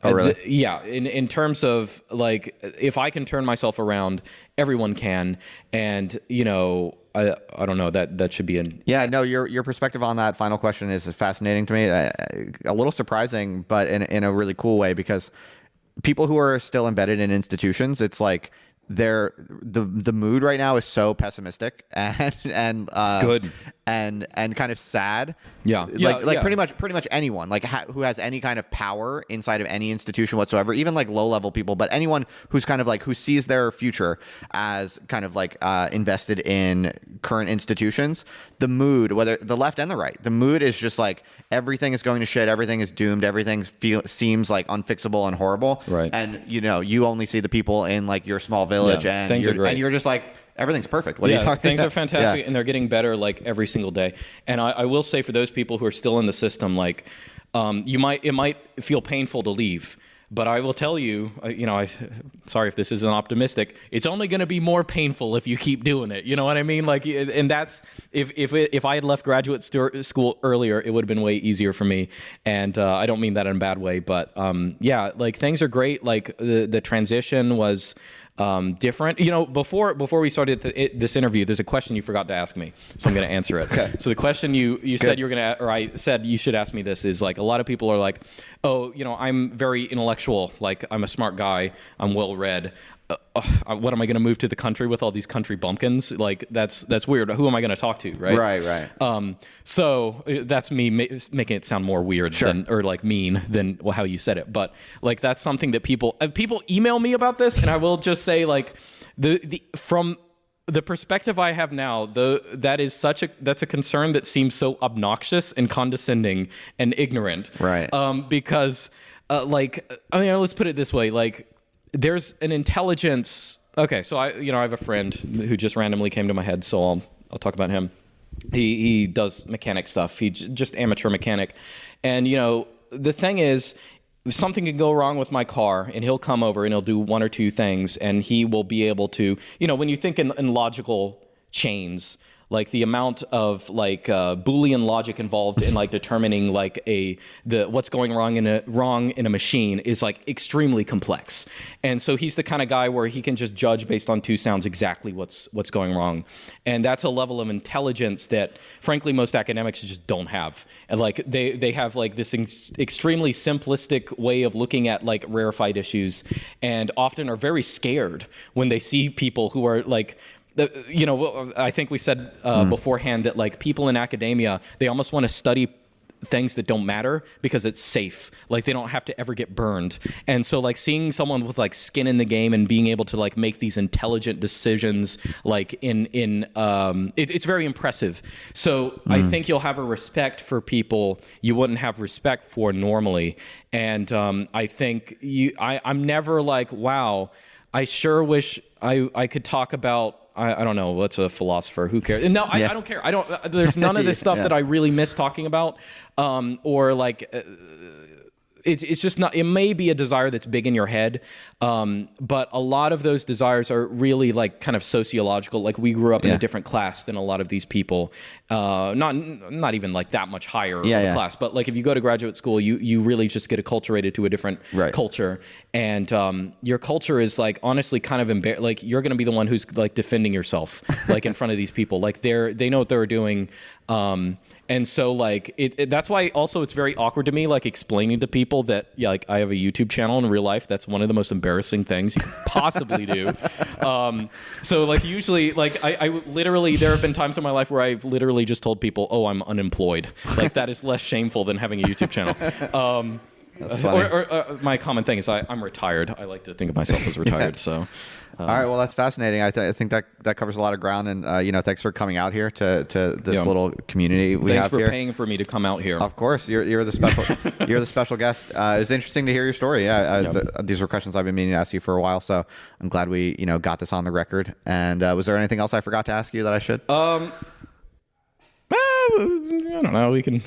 S2: really?
S1: In terms of like, if I can turn myself around, everyone can. And I don't know, that should be an...
S2: Yeah, no, your perspective on that final question is fascinating to me. A little surprising, but in a really cool way, because people who are still embedded in institutions, it's like the mood right now is so pessimistic and
S1: good
S2: and kind of sad. Pretty much anyone who has any kind of power inside of any institution whatsoever, even like low level people, but anyone who's kind of like who sees their future as kind of like invested in current institutions, the mood, whether the left and the right, the mood is just like everything is going to shit, everything is doomed, everything seems like unfixable and horrible.
S1: Right.
S2: And you only see the people in like your small village and you're just like, everything's perfect. What are you talking
S1: things
S2: about?
S1: are fantastic, and they're getting better like every single day. And I will say for those people who are still in the system, like it might feel painful to leave, but I will tell you, sorry if this isn't optimistic, it's only going to be more painful if you keep doing it. You know what I mean? Like, and that's if I had left graduate school earlier, it would have been way easier for me. And I don't mean that in a bad way, but like things are great. Like the transition was different. Before we started this interview, there's a question you forgot to ask me, so I'm going to answer it. Okay. So the question you said you were going to, or I said you should ask me this, is like a lot of people are like, oh, I'm very intellectual, like I'm a smart guy, I'm well read. What am I going to move to the country with all these country bumpkins? Like that's weird. Who am I going to talk to?
S2: Right.
S1: So that's me making it sound more weird or like mean than how you said it. But like that's something that people email me about this, and I will just say like from the perspective I have now, that's a concern that seems so obnoxious and condescending and ignorant.
S2: Right.
S1: Because let's put it this way, like. There's an intelligence. Okay, so I have a friend who just randomly came to my head, so I'll talk about him. He does mechanic stuff. He's just amateur mechanic, and the thing is, something can go wrong with my car, and he'll come over and he'll do one or two things, and he will be able to, when you think in logical chains. Like the amount of like Boolean logic involved in like determining like what's going wrong in a machine is like extremely complex. And so he's the kind of guy where he can just judge based on two sounds exactly what's going wrong. And that's a level of intelligence that frankly most academics just don't have. And like they have like this extremely simplistic way of looking at like rarefied issues, and often are very scared when they see people who are like. I think we said beforehand that like people in academia, they almost want to study things that don't matter because it's safe. Like they don't have to ever get burned. And so like seeing someone with like skin in the game and being able to like make these intelligent decisions, like it's very impressive. So I think you'll have a respect for people you wouldn't have respect for normally. And I think I'm never like, wow, I sure wish I could talk about. I don't know. What's a philosopher? Who cares? No, I don't care. There's none of this stuff that I really miss talking about, or like. It's just not. It may be a desire that's big in your head, but a lot of those desires are really like kind of sociological. Like we grew up in a different class than a lot of these people. Not even like that much higher of a class, but like if you go to graduate school, you really just get acculturated to a different culture, and your culture is like honestly kind of like you're going to be the one who's like defending yourself like in front of these people. Like they know what they're doing. And so like that's why also it's very awkward to me like explaining to people that like I have a YouTube channel in real life. That's one of the most embarrassing things you could possibly do. So like usually like I literally there have been times in my life where I've literally just told people, oh, I'm unemployed. Like that is less shameful than having a YouTube channel.
S2: That's funny.
S1: Or my common thing is I'm retired. I like to think of myself as retired. So.
S2: All right, well, that's fascinating. I think that covers a lot of ground, and thanks for coming out here to this little community we have here.
S1: Thanks for paying for me to come out here.
S2: Of course, you're the special you're the special guest. It's interesting to hear your story. Yeah, these were questions I've been meaning to ask you for a while, so I'm glad we got this on the record. And was there anything else I forgot to ask you that I should?
S1: I don't know. We could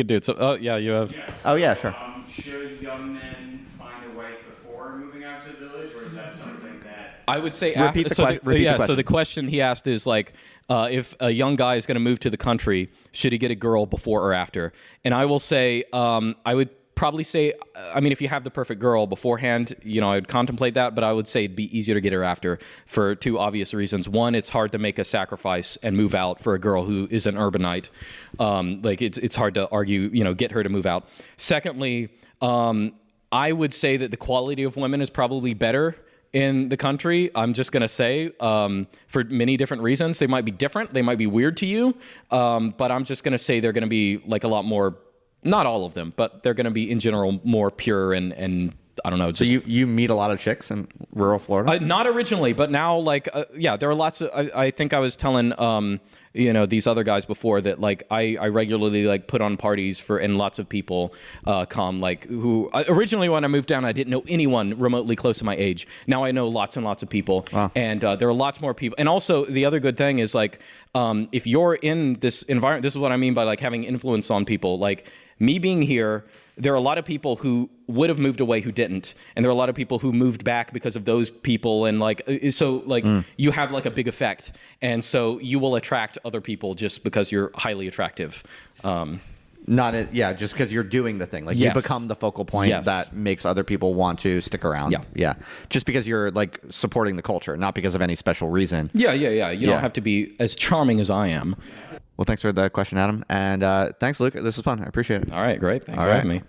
S1: do it. So, you have.
S3: Yeah,
S2: Oh yeah, sure.
S3: Should young men find a wife before moving out to the village, or is that something that?
S1: I would say
S2: Repeat the question.
S1: So the question he asked is like, if a young guy is going to move to the country, should he get a girl before or after? And I will say, I would probably say, I mean, if you have the perfect girl beforehand, I would contemplate that, but I would say it'd be easier to get her after for two obvious reasons. One, it's hard to make a sacrifice and move out for a girl who is an urbanite. Like it's hard to argue, get her to move out. Secondly, I would say that the quality of women is probably better in the country. I'm just going to say, for many different reasons. They might be different. They might be weird to you. But I'm just going to say they're going to be like a lot more, not all of them, but they're going to be in general more pure and I don't know.
S2: So you meet a lot of chicks in rural Florida?
S1: Not originally, but now there are lots of, I think I was telling, these other guys before that I regularly put on parties and lots of people come who originally when I moved down, I didn't know anyone remotely close to my age. Now I know lots and lots of people. Wow. And there are lots more people. And also the other good thing is if you're in this environment, this is what I mean by having influence on people, me being here, there are a lot of people who would have moved away who didn't, and there are a lot of people who moved back because of those people, and you have a big effect, and so you will attract other people just because you're highly attractive.
S2: Just because you're doing the thing,
S1: Yes.
S2: You become the focal point
S1: Yes.
S2: that makes other people want to stick around. Yeah, just because you're supporting the culture, not because of any special reason.
S1: Yeah. You don't have to be as charming as I am.
S2: Well, thanks for the question, Adam, and thanks, Luke. This was fun. I appreciate it.
S1: All right, great. Thanks for having me.